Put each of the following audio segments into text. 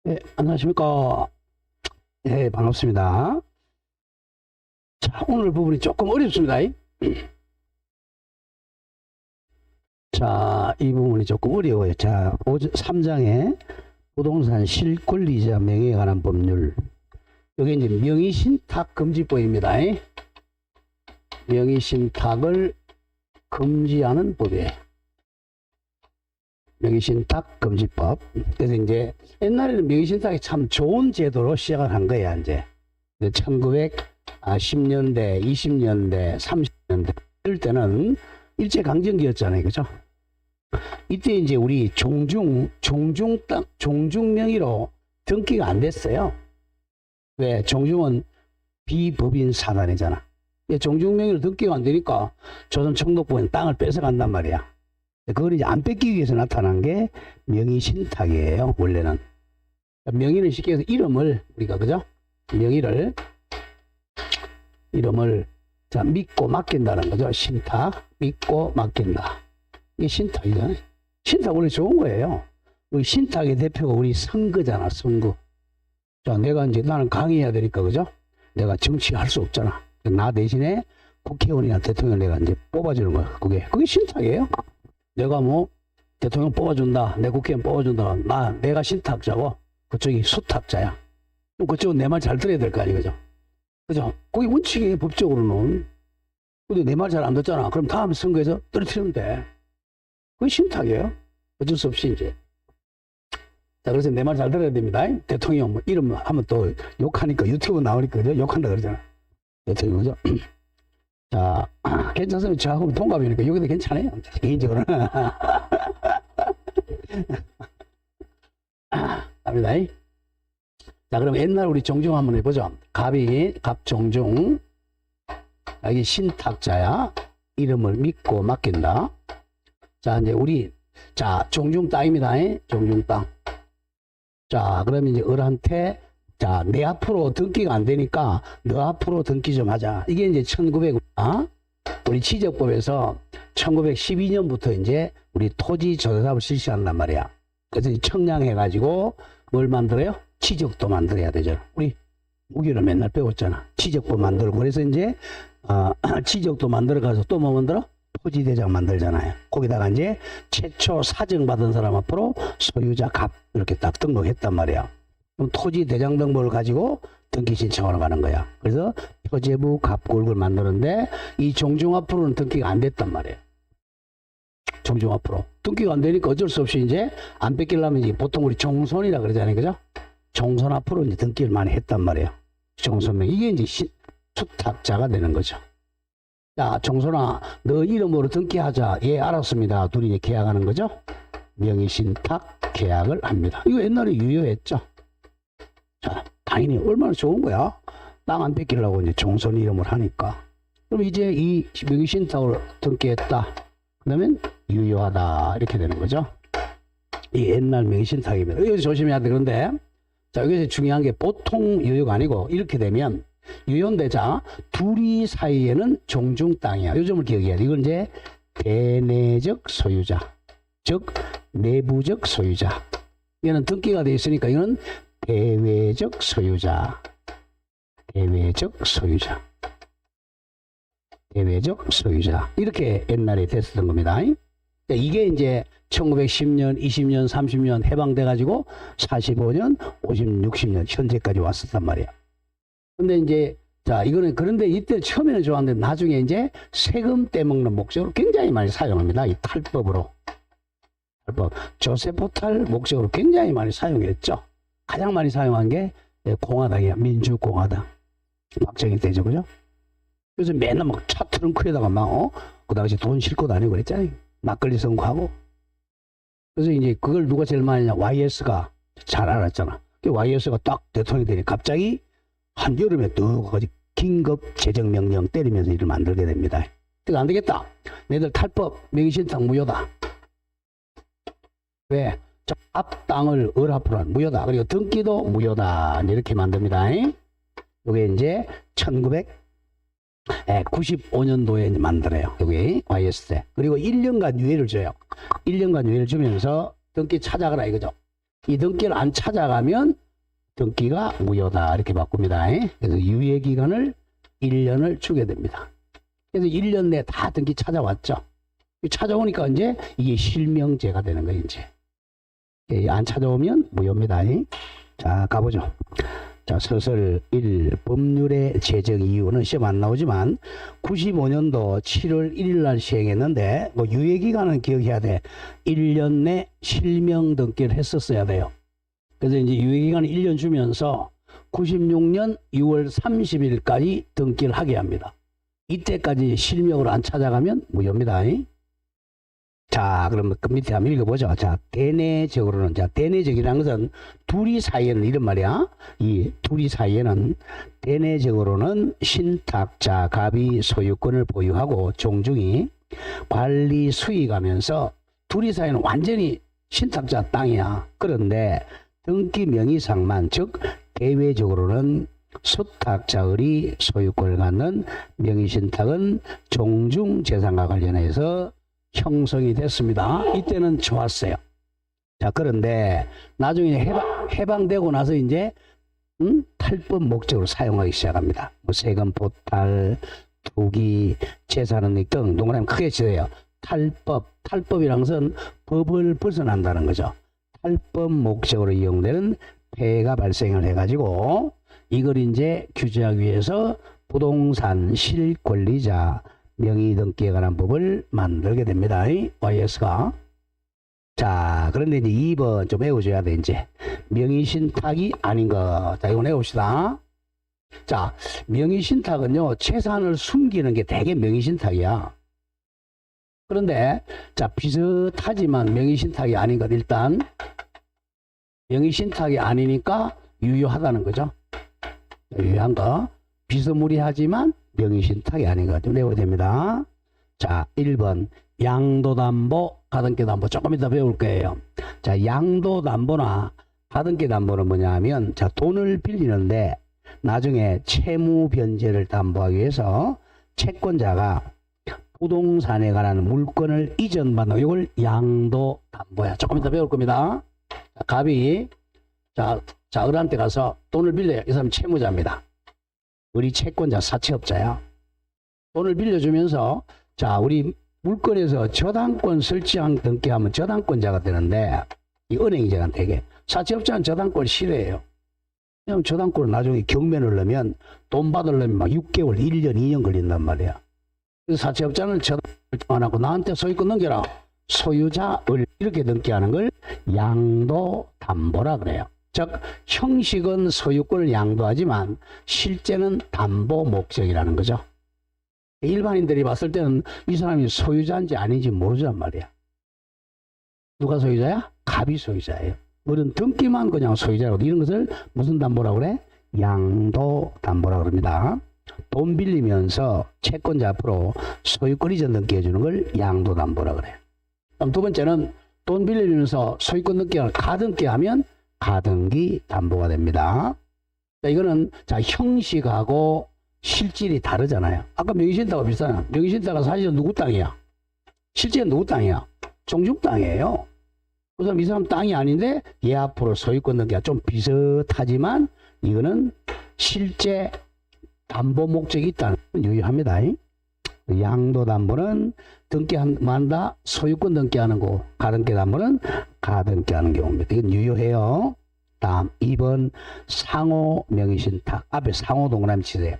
네, 안녕하십니까. 네, 반갑습니다. 자, 오늘 부분이 조금 어렵습니다. 자, 이 부분이 조금 어려워요. 자, 3장에 부동산 실권리자 명의에 관한 법률. 여기 이제 명의신탁금지법입니다. 명의신탁을 금지하는 법이에요. 명의신탁금지법. 그래서 이제 옛날에는 명의신탁이 참 좋은 제도로 시작을 한 거야, 이제. 1910년대, 20년대, 30년대 이럴 때는 일제강점기였잖아요, 그죠? 이때 이제 우리 종중 명의로 등기가 안 됐어요. 왜? 종중은 비법인 사단이잖아. 종중 명의로 등기가 안 되니까 조선 청독부는 땅을 뺏어간단 말이야. 그걸 이제 안 뺏기기 위해서 나타난 게 명의신탁이에요, 원래는. 명의는 쉽게 해서 이름을, 우리가, 그죠? 이름을, 자, 믿고 맡긴다는 거죠. 신탁. 믿고 맡긴다. 이게 신탁이잖아요. 신탁 원래 좋은 거예요. 우리 신탁의 대표가 우리 선거잖아, 선거. 자, 나는 강의해야 되니까, 그죠? 내가 정치할 수 없잖아. 나 대신에 국회의원이나 대통령 내가 이제 뽑아주는 거야. 그게 신탁이에요. 내가 뭐 대통령 뽑아준다, 내 국회의원 뽑아준다, 내가 신탁자고 그쪽이 수탁자야. 그럼 그쪽은 내 말 잘 들어야 될 거 아니에요, 그죠? 그게 원칙이에요, 법적으로는. 근데 내 말 잘 안 듣잖아. 그럼 다음 선거에서 떨어뜨리면 돼. 그게 신탁이에요. 어쩔 수 없이 이제. 자, 그래서 내 말 잘 들어야 됩니다. 대통령 뭐 이름 하면 또 욕하니까 유튜브 나오니까, 그죠? 욕한다 그러잖아. 대통령, 그죠? 자, 괜찮으면 저하고 동갑이니까 여기도 괜찮아요. 개인적으로는. 갑니다. 자, 그럼 옛날 우리 종중 한번 해보죠. 갑종중. 이게 신탁자야. 이름을 믿고 맡긴다. 자, 이제 종중 땅입니다. 종중 땅. 자, 그러면 이제 을한테, 자, 내 앞으로 등기가 안 되니까 너 앞으로 등기 좀 하자. 이게 이제 우리 지적법에서 1912년부터 이제 우리 토지 조사업을 실시한단 말이야. 그래서 청량해가지고 뭘 만들어요? 지적도 만들어야 되잖아. 우리 무기를 맨날 배웠잖아. 지적법 만들고. 그래서 이제, 지적도 만들어가서 또 뭐 만들어? 토지대장 만들잖아요. 거기다가 이제 최초 사정받은 사람 앞으로 소유자 갑 이렇게 딱 등록했단 말이야. 그럼 토지 대장 등본을 가지고 등기 신청하러 가는 거야. 그래서 표제부 갑골을 만드는데 이 종중 앞으로는 등기가 안 됐단 말이에요. 종중 앞으로 등기가 안 되니까 어쩔 수 없이 이제 안 뺏기려면 이제 보통 우리 종손이라 그러잖아요, 그죠? 종손 앞으로 이제 등기를 많이 했단 말이에요. 종손명 이게 이제 수탁자가 되는 거죠. 자, 종손아, 너 이름으로 등기하자. 예, 알았습니다. 둘이 이제 계약하는 거죠. 명의신탁 계약을 합니다. 이거 옛날에 유효했죠. 자, 당연히 얼마나 좋은 거야. 땅 안 뺏기려고 이제 종손 이름을 하니까. 그럼 이제 이 명의신탁을 등기했다. 그러면 유효하다. 이렇게 되는 거죠. 이 옛날 명의신탁입니다. 여기서 조심해야 돼. 그런데, 자, 여기서 중요한 게 보통 유효가 아니고 이렇게 되면 유효인데, 자, 둘이 사이에는 종중 땅이야. 요 점을 기억해야 돼. 이건 이제 대내적 소유자. 즉, 내부적 소유자. 얘는 등기가 돼 있으니까 이거는 대외적 소유자. 대외적 소유자. 대외적 소유자. 이렇게 옛날에 됐었던 겁니다. 이게 이제 1910년, 20년, 30년 해방돼가지고 45년, 50년, 60년 현재까지 왔었단 말이야. 근데 이제, 자, 이거는 그런데 이때 처음에는 좋았는데 나중에 이제 세금 떼먹는 목적으로 굉장히 많이 사용합니다. 이 탈법으로. 조세포탈 목적으로 굉장히 많이 사용했죠. 가장 많이 사용한 게 공화당이야. 민주공화당. 박정희 때죠, 그죠? 그래서 맨날 막 차 트렁크에다가 그 당시 돈 싣고 다니고 그랬잖아요. 막걸리 선거하고. 그래서 이제 그걸 누가 제일 많이 했냐? YS가 잘 알았잖아. YS가 딱 대통령이 되니 갑자기 한여름에 또 긴급 재정명령 때리면서 일을 만들게 됩니다. 그러니까 안 되겠다. 너희들 탈법, 명의신탁 무효다. 왜? 앞 땅을 앞으로 무효다. 그리고 등기도 무효다. 이렇게 만듭니다. 이게 이제 1995년도에 만들어요. 여기 YS 때. 그리고 1년간 유예를 줘요. 1년간 유예를 주면서 등기 찾아가라 이거죠. 이 등기를 안 찾아가면 등기가 무효다. 이렇게 바꿉니다. 그래서 유예기간을 1년을 주게 됩니다. 그래서 1년 내에 다 등기 찾아왔죠. 찾아오니까 이제 이게 실명제가 되는 거예요. 이제 안 찾아오면 무효입니다. 자, 가보죠. 자, 서술 1. 법률의 제정 이유는 시험 안 나오지만 95년도 7월 1일 날 시행했는데 뭐 유예기간은 기억해야 돼. 1년 내 실명 등기를 했었어야 돼요. 그래서 이제 유예기간을 1년 주면서 96년 6월 30일까지 등기를 하게 합니다. 이때까지 실명으로 안 찾아가면 무효입니다. 자, 그러면 그 밑에 한번 읽어보죠. 자, 대내적으로는, 자, 대내적이라는 것은 둘이 사이에는 이런 말이야. 이 둘이 사이에는 대내적으로는 신탁자 갑이 소유권을 보유하고 종중이 관리 수익하면서 둘이 사이는 완전히 신탁자 땅이야. 그런데 등기 명의상만, 즉 대외적으로는 수탁자의 소유권을 갖는 명의신탁은 종중재산과 관련해서 형성이 됐습니다. 이때는 좋았어요. 자, 그런데 나중에 해방되고 나서 이제 탈법 목적으로 사용하기 시작합니다. 뭐 세금 포탈, 투기, 재산은닉 등 동그라미 크게 치세요. 탈법이란 것은 법을 벗어난다는 거죠. 탈법 목적으로 이용되는 폐해가 발생을 해가지고 이걸 이제 규제하기 위해서 부동산 실권리자 명의 등기에 관한 법을 만들게 됩니다. YS가. 자, 그런데 이제 2번 좀 외워줘야 돼, 이제. 명의신탁이 아닌 것. 자, 이거 외웁시다. 자, 명의신탁은요, 재산을 숨기는 게 되게 명의신탁이야. 그런데, 자, 비슷하지만 명의신탁이 아닌 것. 일단, 명의신탁이 아니니까 유효하다는 거죠. 유효한 거. 비스무리하지만 명의신탁이 아닌 것 좀 외워야 됩니다. 자, 1번 양도담보, 가등기담보 조금 이따 배울 거예요. 자, 양도담보나 가등기담보는 뭐냐 하면, 자, 돈을 빌리는데 나중에 채무 변제를 담보하기 위해서 채권자가 부동산에 관한 물건을 이전받는 이걸 양도담보야. 조금 이따 배울 겁니다. 자, 갑이 자, 을한테 가서 돈을 빌려요. 이 사람 채무자입니다. 우리 채권자 사채업자야. 돈을 빌려주면서, 자, 우리 물건에서 저당권 설치한 등기하면 저당권자가 되는데, 이 은행이자가 되게. 사채업자는 저당권을 싫어해요. 왜냐면 저당권을 나중에 경매를 넣으면 돈 받으려면 막 6개월, 1년, 2년 걸린단 말이야. 그래서 사채업자는 저당권을 안 하고 나한테 소유권 넘겨라. 소유자을 이렇게 등기하는 걸 양도담보라 그래요. 즉 형식은 소유권을 양도하지만 실제는 담보 목적이라는 거죠. 일반인들이 봤을 때는 이 사람이 소유자인지 아닌지 모르란 말이야. 누가 소유자야? 갑이 소유자예요. 우리는 등기만 그냥 소유자라고. 이런 것을 무슨 담보라고 그래? 양도담보라고 그럽니다. 돈 빌리면서 채권자 앞으로 소유권 이전 등기해 주는 걸 양도담보라고 그래. 그럼 두 번째는 돈 빌리면서 소유권 등기하는 가등기하면 가등기 담보가 됩니다. 자, 이거는 자, 형식하고 실질이 다르잖아요. 아까 명의신탁과 비슷하잖아. 명의신탁은 사실은 누구 땅이야? 실제는 누구 땅이야? 종중 땅이에요. 그래서 이 사람 땅이 아닌데 얘 앞으로 소유권 등기가 좀 비슷하지만 이거는 실제 담보 목적이 있다는 건 유효합니다. 양도담보는 등기한다 소유권 등기하는 거, 가등기담보는 가등기하는 경우입니다. 이건 유효해요. 다음 2번 상호 명의신탁. 앞에 상호 동그라미 치세요.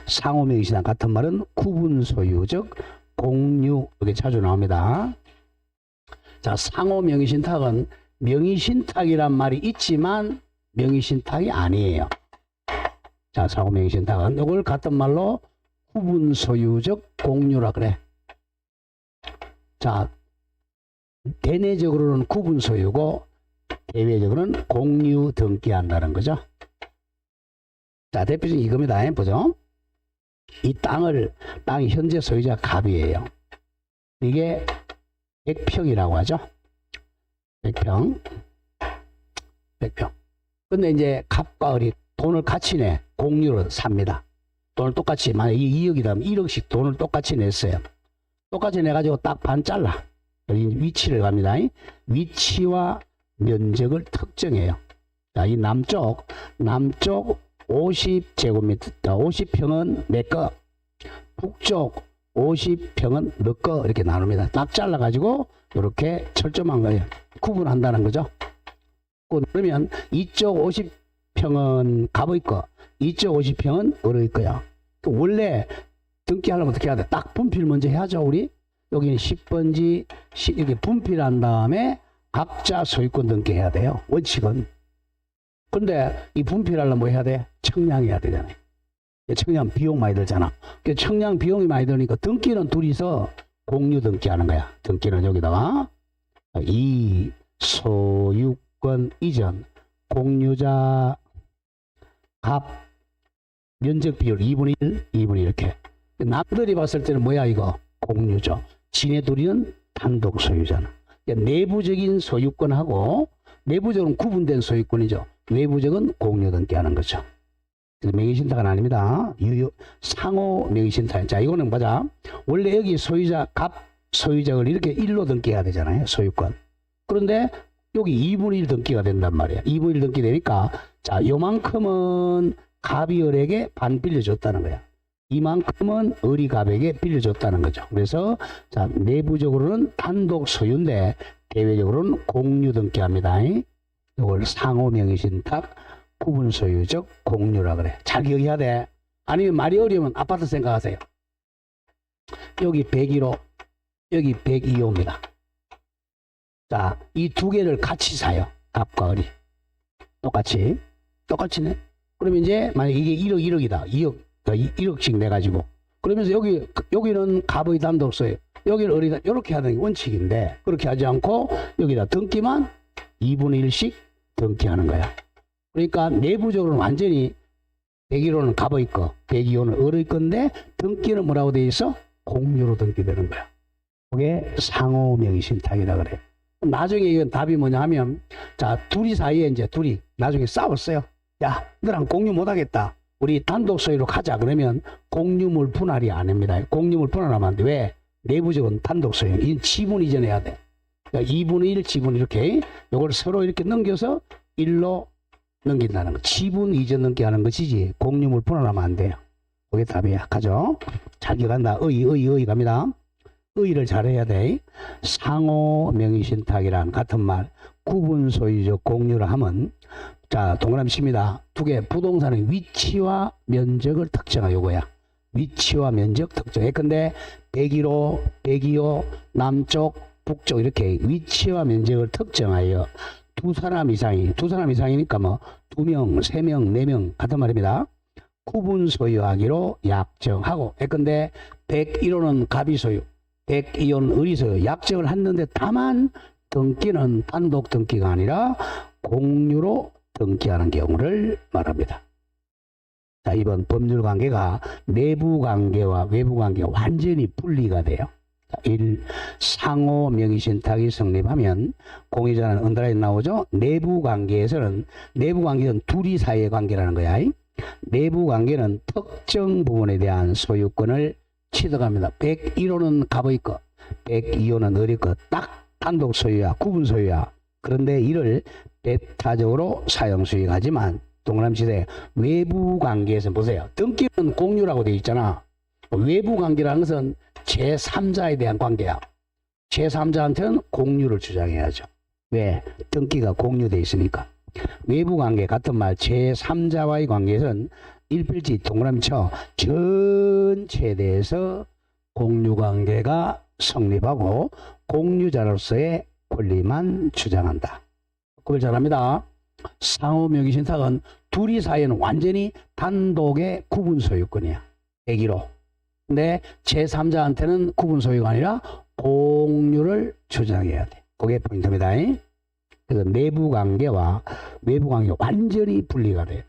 상호 명의신탁 같은 말은 구분 소유, 즉 공유, 이렇게 자주 나옵니다. 자, 상호 명의신탁은 명의신탁이란 말이 있지만 명의신탁이 아니에요. 자, 상호 명의신탁은 이걸 같은 말로 구분 소유적 공유라 그래. 자, 대내적으로는 구분 소유고 대외적으로는 공유 등기한다는 거죠. 자, 대표적인 이겁니다. 보죠. 이 땅이 현재 소유자 갑이에요. 이게 100평이라고 하죠. 100평. 근데 이제 갑과 을이 돈을 같이 내 공유로 삽니다. 돈을 똑같이, 만약에 2억이라면 1억씩 돈을 똑같이 냈어요. 똑같이 내가지고 딱 반 잘라. 여기 위치를 갑니다. 위치와 면적을 특정해요. 자, 이 남쪽 50제곱미터, 50평은 내 거, 북쪽 50평은 너 거, 이렇게 나눕니다. 딱 잘라가지고 이렇게 철조망 거예요. 구분한다는 거죠. 그러면 이쪽 50평은 갑의 거, 이쪽 50평은 을의 거야. 원래 등기하려면 어떻게 해야 돼? 딱 분필 먼저 해야죠, 우리. 여기는 10번지, 이렇게 분필한 다음에 각자 소유권 등기해야 돼요. 원칙은. 근데 이 분필하려면 뭐 해야 돼? 청량해야 되잖아요. 청량 비용 많이 들잖아. 청량 비용이 많이 드니까 등기는 둘이서 공유 등기하는 거야. 등기는 여기다가 이 소유권 이전 공유자 갑 면적 비율 2분의 1, 2분의 1 이렇게. 남들이 봤을 때는 뭐야 이거? 공유죠. 지네 둘이는 단독 소유잖아. 내부적인 소유권하고 내부적으로는 구분된 소유권이죠. 외부적은 공유 등기하는 거죠. 명의신탁은 아닙니다. 상호 명의신탁. 자, 이거는 보자. 원래 여기 소유자, 갑 소유자를 이렇게 1로 등기해야 되잖아요. 소유권. 그런데 여기 2분의 1 등기가 된단 말이야. 2분의 1 등기 되니까, 자, 요만큼은 갑이 을에게 반 빌려줬다는 거야. 이만큼은 을이 갑에게 빌려줬다는 거죠. 그래서, 자, 내부적으로는 단독 소유인데, 대외적으로는 공유 등기합니다. 이걸 상호 명의신탁, 구분 소유적 공유라 그래. 잘 기억해야 돼. 아니면 말이 어려우면 아파트 생각하세요. 여기 101호, 여기 102호입니다. 자, 이 두 개를 같이 사요. 갑과 을이. 똑같이네. 그러면 이제 만약 이게 1억이다. 1억씩 내가지고. 그러면서 여기는 갑의 단독 소유, 여기는 을이다. 이렇게 하는 게 원칙인데, 그렇게 하지 않고 여기다 등기만 2분의 1씩 등기하는 거야. 그러니까 내부적으로는 완전히 101호는 갑의 거, 102호는 을의 건데 등기는 뭐라고 돼 있어? 공유로 등기되는 거야. 그게 상호 명의신탁이라 그래. 나중에 이건 답이 뭐냐 하면, 자, 둘이 사이에 이제 둘이 나중에 싸웠어요. 야, 너랑 공유 못 하겠다. 우리 단독 소유로 가자. 그러면 공유물 분할이 아닙니다. 공유물 분할하면 안 돼. 왜? 내부적으로는 단독 소유. 이건 지분 이전해야 돼. 그러니까 2분의 1 지분 이렇게 이걸 서로 이렇게 넘겨서 1로 넘긴다는 거. 지분 이전 넘기하는 것이지 공유물 분할하면 안 돼요. 그게 답이야. 가죠. 잘 기억한다. 의 갑니다. 의를 잘해야 돼. 상호 명의신탁이란 같은 말 구분 소유적 공유를 하면, 자, 동그라미 칩니다. 두 개 부동산의 위치와 면적을 특정하 요거야. 위치와 면적 특정해. 근데 101호, 102호, 남쪽, 북쪽 이렇게 위치와 면적을 특정하여 두 사람 이상이니까 뭐 2명, 3명, 4명 같은 말입니다. 구분 소유하기로 약정하고. 근데 101호는 갑이 소유, 102호는 을이 소유. 약정을 했는데 다만 등기는 단독 등기가 아니라 공유로 등기하는 경우를 말합니다. 자, 이번 법률 관계가 내부 관계와 외부 관계가 완전히 분리가 돼요. 1. 상호 명의신탁이 성립하면 공유자는 언더라인에 나오죠. 내부 관계에서는 둘이 사이의 관계라는 거야. 내부 관계는 특정 부분에 대한 소유권을 취득합니다. 101호는 갑의 거, 102호는 을의 거. 딱 단독 소유야, 구분 소유야. 그런데 이를 배타적으로 사용 수익하지만 동그라미 치세요. 외부 관계에서 보세요. 등기는 공유라고 되어 있잖아. 외부 관계라는 것은 제3자에 대한 관계야. 제3자한테는 공유를 주장해야죠. 왜? 등기가 공유되어 있으니까. 외부 관계 같은 말 제3자와의 관계에서는 일필지 동그라미 쳐 전체에 대해서 공유 관계가 성립하고 공유자로서의 권리만 주장한다. 그걸 잘합니다. 상호 명의신탁은 둘이 사이에는 완전히 단독의 구분 소유권이야. 101호. 근데 제3자한테는 구분 소유가 아니라 공유를 주장해야 돼. 그게 포인트입니다. 그래서 내부 관계와 외부 관계가 완전히 분리가 돼요.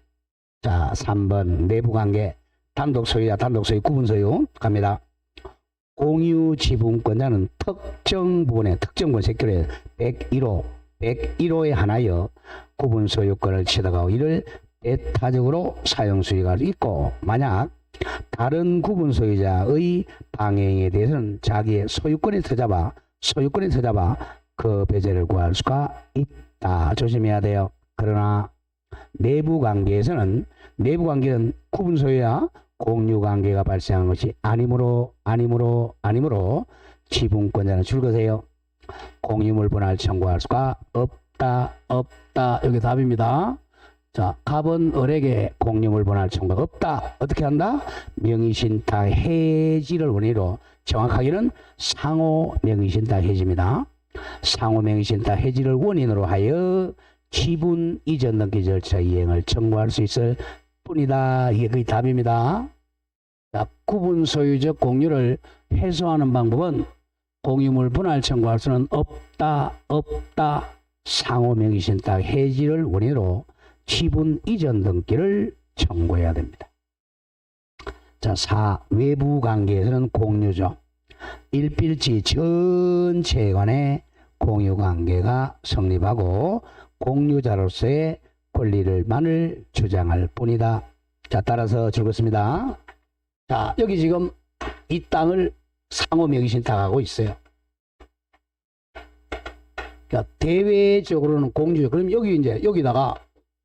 자, 3번 내부 관계 단독 소유야, 단독 소유, 구분 소유 갑니다. 공유 지분권자는 특정 부분에 특정 부분 새끼를 101호에 한하여 구분 소유권을 취득하고 이를 배타적으로 사용 수익할 수 있고, 만약 다른 구분 소유자의 방해에 대해서는 자기의 소유권에 터잡아 그 배제를 구할 수가 있다. 있다. 조심해야 돼요. 그러나 내부 관계에서는 내부 관계는 구분 소유야 공유 관계가 발생한 것이 아니므로 지분권자는 줄거세요. 공유물 분할 청구할 수가 없다. 여기 답입니다. 자, 갑은 을에게 공유물 분할 청구가 없다. 어떻게 한다? 명의신탁 해지를 원인으로 정확하게는 상호 명의신탁 해지입니다. 상호 명의신탁 해지를 원인으로 하여 지분 이전 등기 절차 이행을 청구할 수 있을 뿐이다. 이게 거의 답입니다. 자, 구분 소유적 공유를 해소하는 방법은 공유물 분할 청구할 수는 없다. 상호 명의신탁 해지를 원인으로 지분 이전 등기를 청구해야 됩니다. 자, 4. 외부 관계에서는 공유죠. 일필지 전체에 관해 공유 관계가 성립하고 공유자로서의 권리를만을 주장할 뿐이다. 자, 따라서 적었습니다. 자, 여기 지금 이 땅을 상호 명의신탁하고 있어요. 그러니까 대외적으로는 공유죠. 그럼 여기 이제 여기다가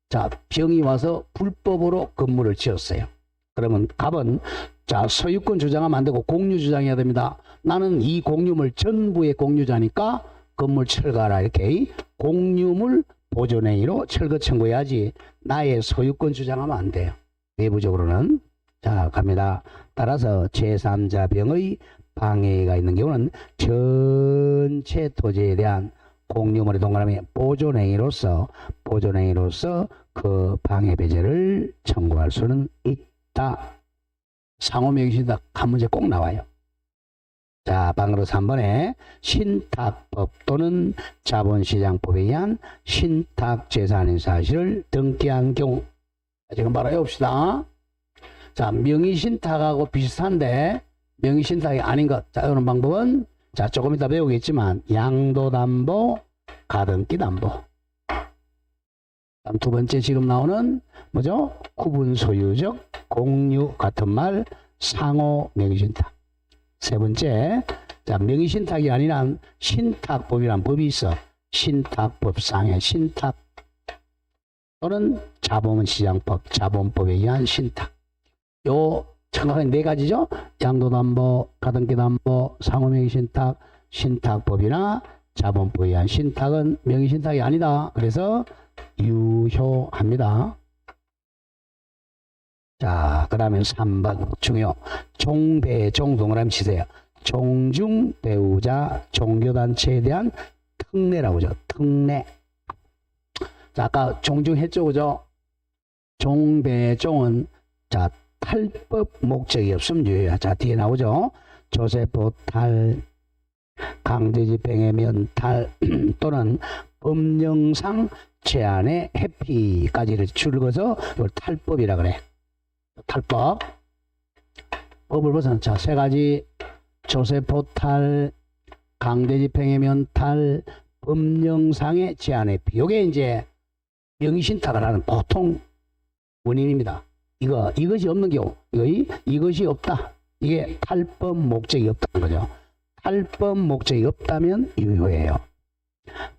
자, 병이 와서 불법으로 건물을 지었어요. 그러면 갑은 자, 소유권 주장하면 안 되고 공유 주장해야 됩니다. 나는 이 공유물 전부의 공유자니까 건물 철거하라. 이렇게 공유물 보존행위로 철거 청구해야지 나의 소유권 주장하면 안 돼요. 내부적으로는. 자, 갑니다. 따라서 제3자 병의 방해가 있는 경우는 전체 토지에 대한 공유물의 동그라미 보존행위로서 그 방해 배제를 청구할 수는 있다. 상호명의신탁 한 문제 꼭 나와요. 자, 방으로 3번에 신탁법 또는 자본시장법에 의한 신탁재산의 사실을 등기한 경우. 지금 바로 해봅시다. 자, 명의신탁하고 비슷한데 명의신탁이 아닌 것. 자, 이런 방법은 자, 조금 이따 배우겠지만 양도담보, 가등기담보. 다음 두 번째 지금 나오는 뭐죠? 구분소유적 공유 같은 말 상호 명의신탁. 세 번째, 자, 명의신탁이 아니라 신탁법이란 법이 있어. 신탁법상의 신탁 또는 자본시장법, 자본법에 의한 신탁. 요 정확하게 네 가지죠. 양도담보, 가등기담보, 상호명의신탁, 신탁법이나 자본법에 의한 신탁은 명의신탁이 아니다. 그래서 유효합니다. 자, 그 다음에 3번 중요. 종배종 동그라미 치세요. 종중 배우자 종교단체에 대한 특례라고 하죠. 특례. 자, 아까 종중했죠. 그죠? 종배종은 자, 탈법 목적이 없으면 유효야. 자, 뒤에 나오죠. 조세포 탈, 강제집행의 면탈 또는 법령상 제한의 해피까지를 줄거서 이걸 탈법이라 그래. 탈법. 법을 벗어난 자, 세 가지 조세포 탈, 강제집행의 면탈, 법령상의 제한의 해피. 요게 이제 명의신탁을 하는 보통 원인입니다. 이것이 없는 경우, 이것이 없다. 이게 탈법 목적이 없다는 거죠. 탈법 목적이 없다면 유효해요.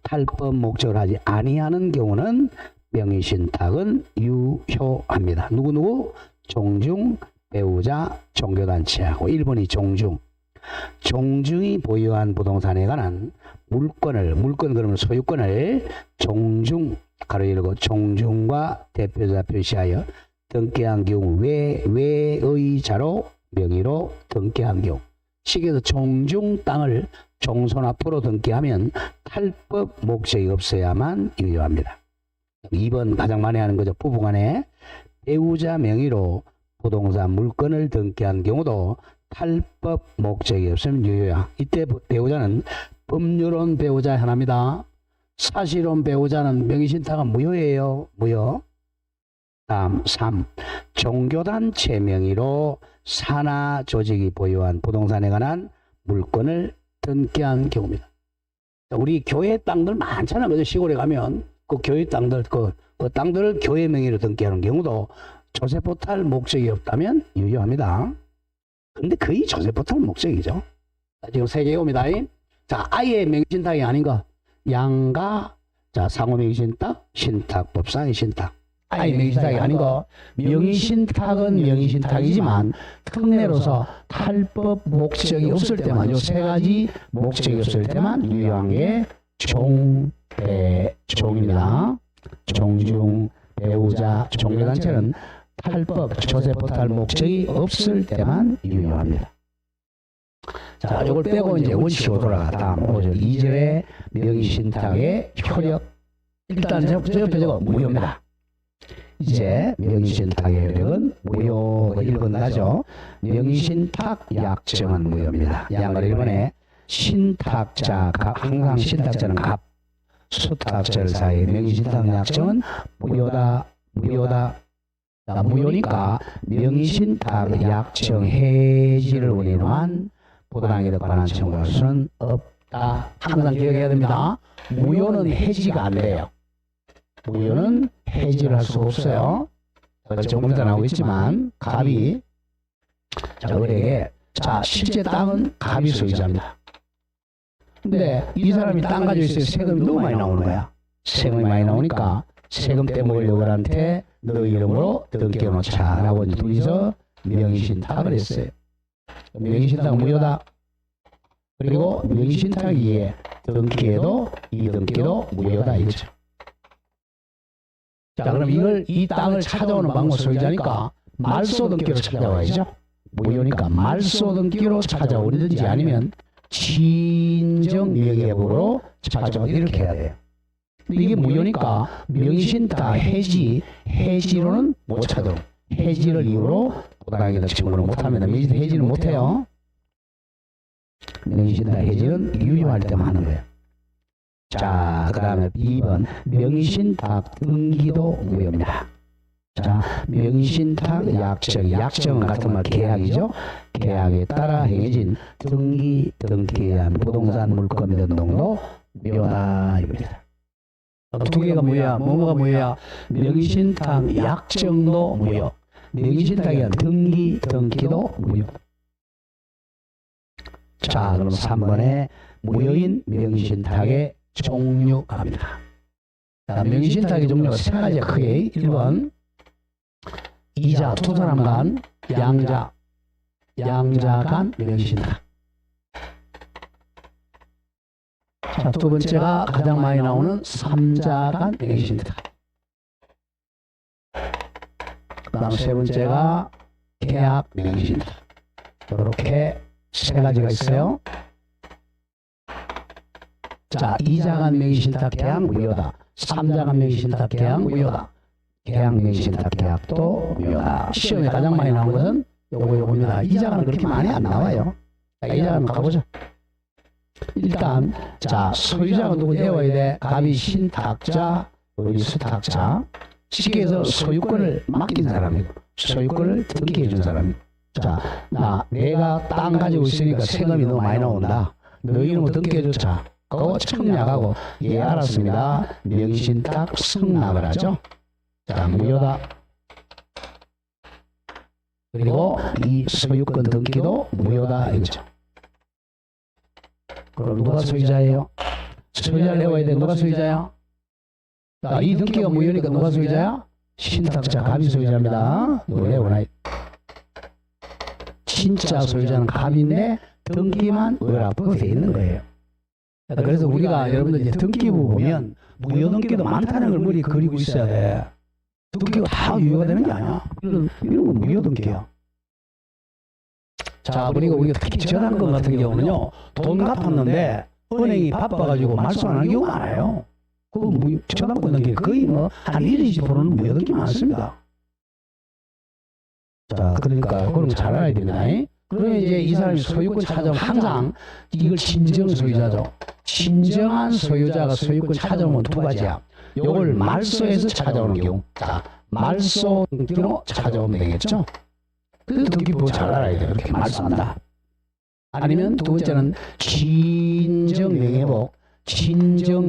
탈법 목적을 하지 아니하는 경우는 명의신탁은 유효합니다. 누구? 종중, 배우자, 종교단체하고 1번이 종중. 종중이 보유한 부동산에 관한 물건 그러면 소유권을 종중, 가로 열고 종중과 대표자 표시하여 등기한 경우 외의자로 명의로 등기한 경우 시기에서 종중 땅을 종손 앞으로 등기하면 탈법 목적이 없어야만 유효합니다. 2번 가장 많이 하는 거죠. 부부간에 배우자 명의로 부동산 물건을 등기한 경우도 탈법 목적이 없으면 유효야. 이때 배우자는 법률론 배우자 하나입니다. 사실론 배우자는 명의신탁은 무효예요. 무효. 다음 3. 종교단체 명의로 산하 조직이 보유한 부동산에 관한 물건을 등기한 경우입니다. 우리 교회 땅들 많잖아요. 그죠? 시골에 가면 그 교회 땅들 그 땅들을 교회 명의로 등기하는 경우도 조세포탈 목적이 없다면 유효합니다. 근데 거의 조세포탈 목적이죠. 자, 지금 3개 옵니다. 자, 아예 명의신탁이 아닌 거. 양가 자, 상호명의신탁, 신탁법상의 신탁. 아니, 명의신탁이 아니고, 명의신탁은 명의신탁이지만, 특례로서 탈법 목적이 없을 때만, 요 세 가지 목적이 없을 때만 유효한 게 종입니다. 종중, 배우자, 종교단체는 탈법, 조세포탈 목적이 없을 때만 유효합니다. 자, 이걸 빼고 이제 원칙으로 돌아갔다. 5절, 2절에 명의신탁의 효력. 일단 저 옆에 저거 무효입니다. 이제 명의신탁의 효력은 무효 1번 나죠. 명의신탁 약정은 무효입니다. 양걸 1번에 신탁자, 항상 신탁자는 갑, 수탁절 사이 명의신탁 약정은 무효다. 자, 무효니까 명의신탁 약정 해지를 원인으로 한 부당이득 반환 청구할 수는 없다. 항상 기억해야 됩니다. 무효는 해지가 안 돼요. 무효는 해지를 할 수가 없어요. 조금 이따 나오겠지만 갑이 자, 을에게 자, 실제 땅은 갑이 소유자입니다. 근데 이 사람이 땅 가지고 있어요. 세금이 너무 많이 나오는 거야. 세금이 많이 나오니까 세금 떼먹을 여벌한테 너 이름으로 등기해놓자 라고 둘이서 명의신탁을 했어요. 명의신탁 무효다. 그리고 명의신탁 이에 등기에도 이 등기도 무효다 이거죠. 자, 그럼 이 땅을 찾아오는 방법 소유자니까 말소 등기로 찾아와야죠. 무효니까 말소 등기로 찾아오든지 아니면 친정 명의회복으로 찾아오든지 이렇게 해야 돼요. 이게 무효니까 명의신탁 해지로는 못 찾아오. 해지를 이유로 부당이득 청구를 못합니다. 명의신탁 해지는 못해요. 명의신탁 해지는 유효할 때만 하는 거예요. 자, 그 다음에 2번 명의신탁 등기도 무효입니다. 자, 명의신탁 약정은 같은 말 계약이죠. 계약에 따라 행해진 등기에 한 부동산 물권 등등도 무효다 이겁니다. 두 개가 무효야. 뭐가 무효야? 명의신탁 약정도 무효. 명의신탁에 대한 등기도 무효. 자, 그럼 3번에 무효인 명의신탁의 종류 갑니다. 자, 명의신탁의 종류가 세 가지가 크게 1번 이자 두 사람 간 양자 간 명의신탁. 자, 두 번째가 가장 많이 나오는 3자 간 명의신탁. 그 다음 세 번째가 계약 명의신탁. 이렇게 세 가지가 있어요. 자, 2자 간 명의신탁 계약 무효다. 3자 간 명의신탁 계약 무효다. 계약 명의신탁 계약도 무효다. 시험에 가장 많이 나온 것은 요겁니다. 2자 간은 그렇게 많이 안 나와요. 자, 2자 간 가보죠. 일단 자, 소유자가 누구 되어야 돼? 갑이 신탁자, 을이 수탁자. 쉽게 해서 소유권을 맡긴 사람이고 소유권을 등기해 준 사람이고. 자, 내가 땅 가지고 있으니까 세금이 너무 많이 나온다. 너 이름으로 등기해 줬자. 그거 청약하고 예 알았습니다. 명의신탁 승낙을 하죠. 자, 무효다. 그리고 이 소유권 등기도 무효다 이거죠. 그럼 누가 소유자예요? 소유자를 내와야 돼. 누가 소유자야? 자, 이 등기가 무효니까 누가 소유자야? 신탁자 갑이 소유자입니다. 이거 내워놔. 진짜 소유자는 갑인데 등기만 을 앞으로 돼 있는 거예요. 그래서 우리가 여러분들 이제 등기부 보면 무효 등기도 많다는 걸 머리에 그리고 있어야 돼. 등기가 다 유효가 되는 게 아니야. 이런 건 무효 등기야. 자, 그리고 우리가 특히 저당권 같은 경우는요, 돈 갚았는데 은행이 바빠가지고 말소 안 하는 경우가 많아요. 그 저당권 등기 거의 한 1~20%는 무효 등기 많습니다. 자, 그러니까 그런 거 잘 알아야 됩니다. 그러면 이제 이 사람이 소유권 찾아오면 항상 이걸 친정 소유자죠. 친정한 소유자가 소유권 찾아오면 두 가지야. 요걸 말소에서 찾아오는 경우. 자, 말소 등기로 찾아오면 되겠죠. 그 등기부 잘 알아야 돼요. 이렇게 말소한다. 아니면 두 번째는 친정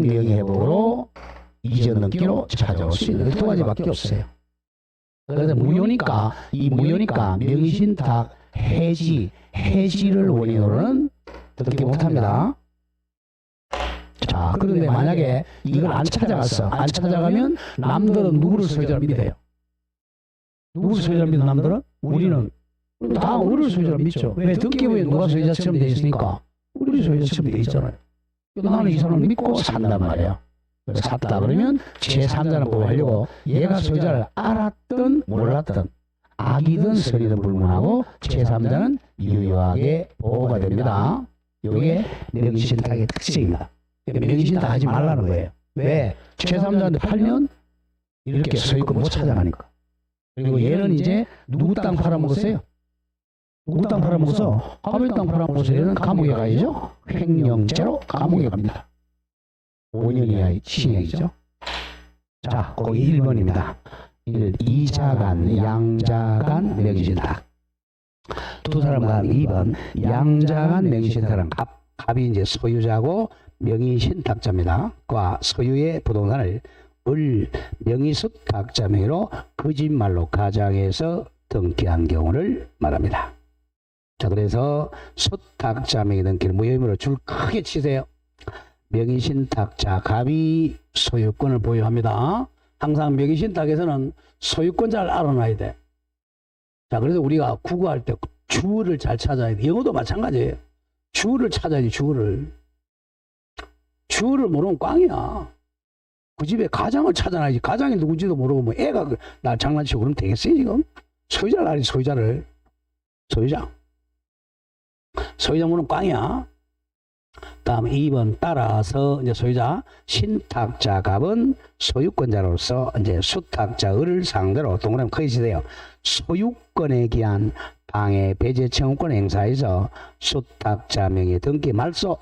명의회복으로 이전 등기로 찾아올 수 있는 두 가지밖에 없어요. 그래서 무효니까 명의신탁 해지를 원인으로는 등기 못합니다. 자, 그런데 만약에 이걸 안 찾아갔어. 안 찾아가면 남들은 누구를 소유자로 믿어요? 누구를 소유자로 믿어 남들은? 우리는 다 우리를 소유자로 믿죠. 왜? 등기부에 누가 소유자처럼 되어 있으니까 우리 소유자처럼 되어 있잖아요. 나는 이 사람을 믿고 산단 말이에요. 그래서 샀다 그러면 제3자는 보호하려고 얘가 소유자를 알았든 몰랐든 악이든 선이든 불문하고 제3자는 유효하게 보호가 됩니다. 이게 명의신탁의 특징입니다. 명의신탁 하지 말라는 거예요. 왜? 제3자한테 팔면 이렇게 소유권 못 찾아가니까. 그리고 얘는 이제 누구 땅 팔아먹었어요? 누구 땅 팔아먹어서 가비 땅 팔아먹어서 얘는 감옥에 가야죠. 횡령죄로 감옥에 갑니다. 5년 이하의 징역이죠. 자, 거기 1번입니다. 이자간, 양자간 명의신탁. 두 사람 간 2번 양자간 명의신탁은 갑이 이제 소유자고 명의신탁자입니다. 과 소유의 부동산을 을 명의수탁자 명의로 거짓말로 가장해서 등기한 경우를 말합니다. 자, 그래서 수탁자 명의 등기를 무효임으로 줄 크게 치세요. 명의신탁자 갑이 소유권을 보유합니다. 항상 명의신탁에서는 소유권자를 알아놔야 돼. 자, 그래서 우리가 국어할 때 주어를 잘 찾아야 돼. 영어도 마찬가지예요. 주어를 찾아야지, 주어를. 주어를 모르면 꽝이야. 그 집에 가장을 찾아놔야지. 가장이 누군지도 모르고 뭐 애가 날 장난치고 그러면 되겠어요, 지금? 소유자를 알지, 소유자를. 소유자. 소유자 모르면 꽝이야. 다음 2번 따라서 이제 소유자 신탁자 갑은 소유권자로서 이제 수탁자 을을 상대로 동그라미 크게 치세요. 소유권에 기한 방해 배제 청구권 행사에서 수탁자 명의 등기 말소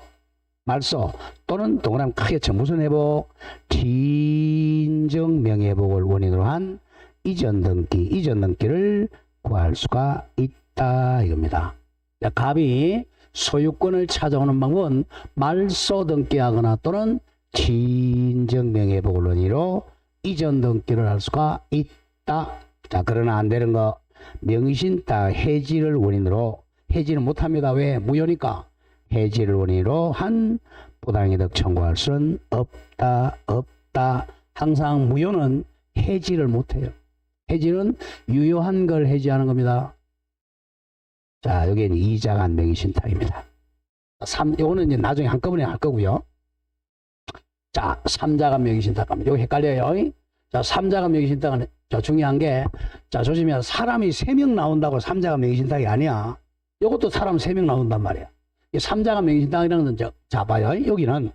또는 동그라미 크게 쳐 무슨 회복 진정 명예회복을 원인으로 한 이전 등기를 구할 수가 있다 이겁니다. 갑이 소유권을 찾아오는 방법은 말소 등기하거나 또는 진정 명예회복을 원인으로 이전 등기를 할 수가 있다. 자, 그러나 안 되는 거 명의신탁 해지를 원인으로 해지는 못합니다. 왜? 무효니까. 해지를 원인으로 한 부당이득 청구할 수는 없다. 항상 무효는 해지를 못해요. 해지는 유효한 걸 해지하는 겁니다. 자, 여기는 이자간 명의신탁입니다. 요거는 이제 나중에 한꺼번에 할 거고요. 자, 3자간 명의신탁 갑니다. 요거 헷갈려요. 자, 3자간 명의신탁은 자, 중요한 게, 자, 조심해야 사람이 3명 나온다고 3자간 명의신탁이 아니야. 요것도 사람 3명 나온단 말이야. 3자간 명의신탁이라는 건, 자, 봐요. 여기는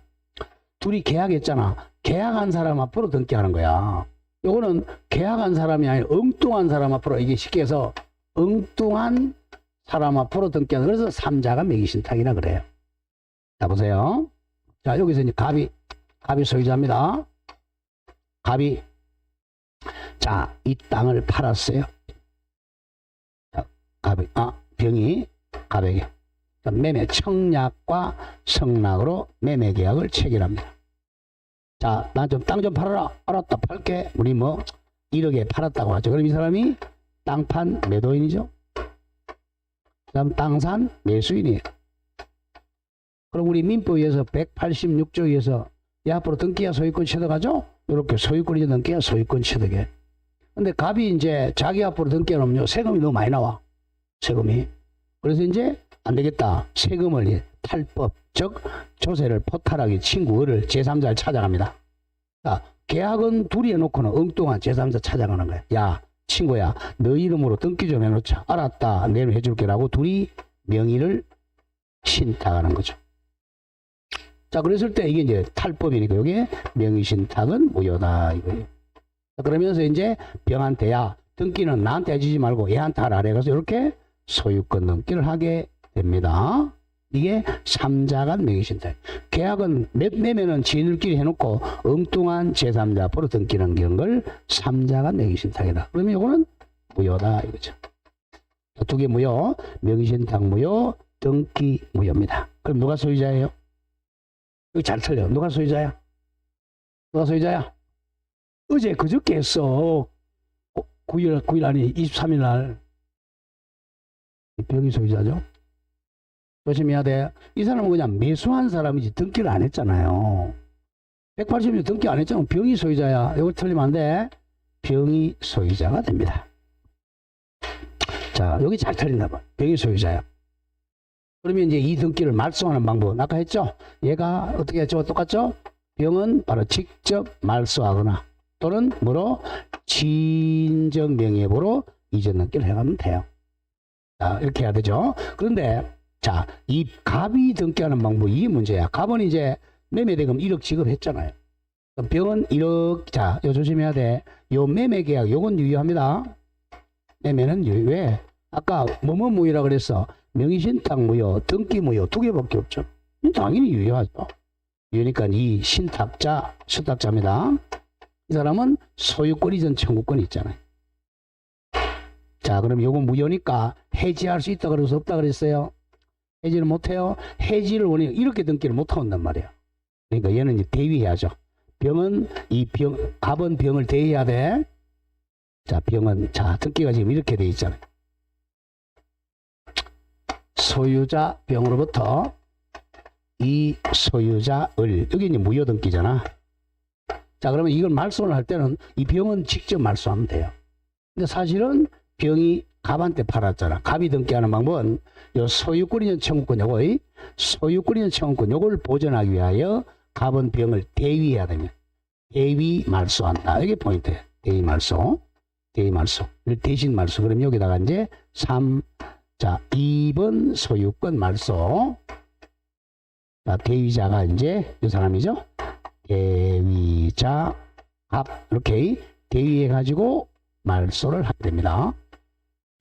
둘이 계약했잖아. 계약한 사람 앞으로 등기하는 거야. 요거는 계약한 사람이 아니라 엉뚱한 사람 앞으로, 이게 쉽게 해서 엉뚱한 사람 앞으로 등기하는, 그래서 3자간 명의신탁이라 그래요. 자, 보세요. 자, 여기서 이제 갑이 소유자입니다. 갑이, 자, 이 땅을 팔았어요. 자, 병이 갑에게. 매매 청약과 성락으로 매매 계약을 체결합니다. 자, 나 좀 땅 좀 팔아라. 알았다, 팔게. 우리 뭐 1억에 팔았다고 하죠. 그럼 이 사람이 땅판 매도인이죠. 그다음 땅산 매수인이에요. 그럼 우리 민법에서 186조에서 이 앞으로 등기야 소유권 취득하죠? 이렇게 소유권이 등기야 소유권 취득해. 근데 갑이 이제 자기 앞으로 등기하면 세금이 너무 많이 나와. 세금이. 그래서 이제 안 되겠다. 세금을 탈법, 즉 조세를 포탈하기 친구를 제3자를 찾아갑니다. 자, 계약은 둘이 해놓고는 엉뚱한 제3자 찾아가는 거야. 야, 친구야, 너 이름으로 등기 좀 해놓자. 알았다, 내일 해줄게라고 둘이 명의를 신탁하는 거죠. 자, 그랬을 때 이게 이제 탈법이니까 여기에 명의신탁은 무효다 이거예요. 그러면서 이제 병한테, 야, 등기는 나한테 해주지 말고 얘한테 하라. 그래서 이렇게 소유권 등기를 하게 됩니다. 이게 3자간 명의신탁. 계약은 매매는 지인들끼리 해놓고 엉뚱한 제3자 앞으로 등기는 걸 3자간 명의신탁이다. 그러면 이거는 무효다 이거죠. 두 개 무효, 명의신탁 무효, 등기 무효입니다. 그럼 누가 소유자예요? 여기 잘 틀려. 누가 소유자야? 누가 소유자야? 어제 그저께 했어. 9일 아니 23일 날 병이 소유자죠. 조심해야 돼. 이 사람은 그냥 매수한 사람이지 등기를 안 했잖아요. 180년 등기 안 했잖아. 병이 소유자야. 이거 틀리면 안 돼. 병이 소유자가 됩니다. 자, 여기 잘 틀린다 봐. 병이 소유자야. 그러면 이제 이 등기를 말소하는 방법 아까 했죠? 얘가 어떻게 했죠? 똑같죠? 병은 바로 직접 말소하거나 또는 뭐로? 친정 명의보로 이전 등기를 해가면 돼요. 자, 이렇게 해야 되죠. 그런데 자, 이 갑이 등기하는 방법 이게 문제야. 갑은 이제 매매대금 1억 지급했잖아요. 병은 1억. 자, 요 조심해야 돼. 요 매매계약 요건 유효합니다. 매매는 유효. 왜? 아까 뭐뭐 무효라 그랬어. 명의신탁 무효, 등기 무효 두 개밖에 없죠. 당연히 유효하죠. 유효니까 이 신탁자, 수탁자입니다. 이 사람은 소유권 이전 청구권이 있잖아요. 자, 그럼 요건 무효니까 해지할 수 있다 그래서 없다 그랬어요. 해지를 못해요. 해지를 원해 이렇게 등기를 못한단 말이에요. 그러니까 얘는 이제 대위해야죠. 병은 갑은 병을 대위해야 돼. 자, 병은 자 등기가 지금 이렇게 돼 있잖아요. 소유자 병으로부터 이 소유자을 여기 이제 무효 등기잖아. 자, 그러면 이걸 말소를 할 때는 이 병은 직접 말소하면 돼요. 근데 사실은 병이 갑한테 팔았잖아. 갑이 등기하는 방법은 요 소유권 이전 청구권 요거 소유권 이전 청구권 요걸 보존하기 위하여 갑은 병을 대위해야 됩니다. 대위 말소한다. 이게 포인트예요. 대위 말소. 대위 말소. 대신 말소. 그럼 여기다가 이제 3. 자, 2번 소유권 말소. 자, 대위자가 이제 이 사람이죠. 대위자 갑 이렇게 대위해 가지고 말소를 하게 됩니다.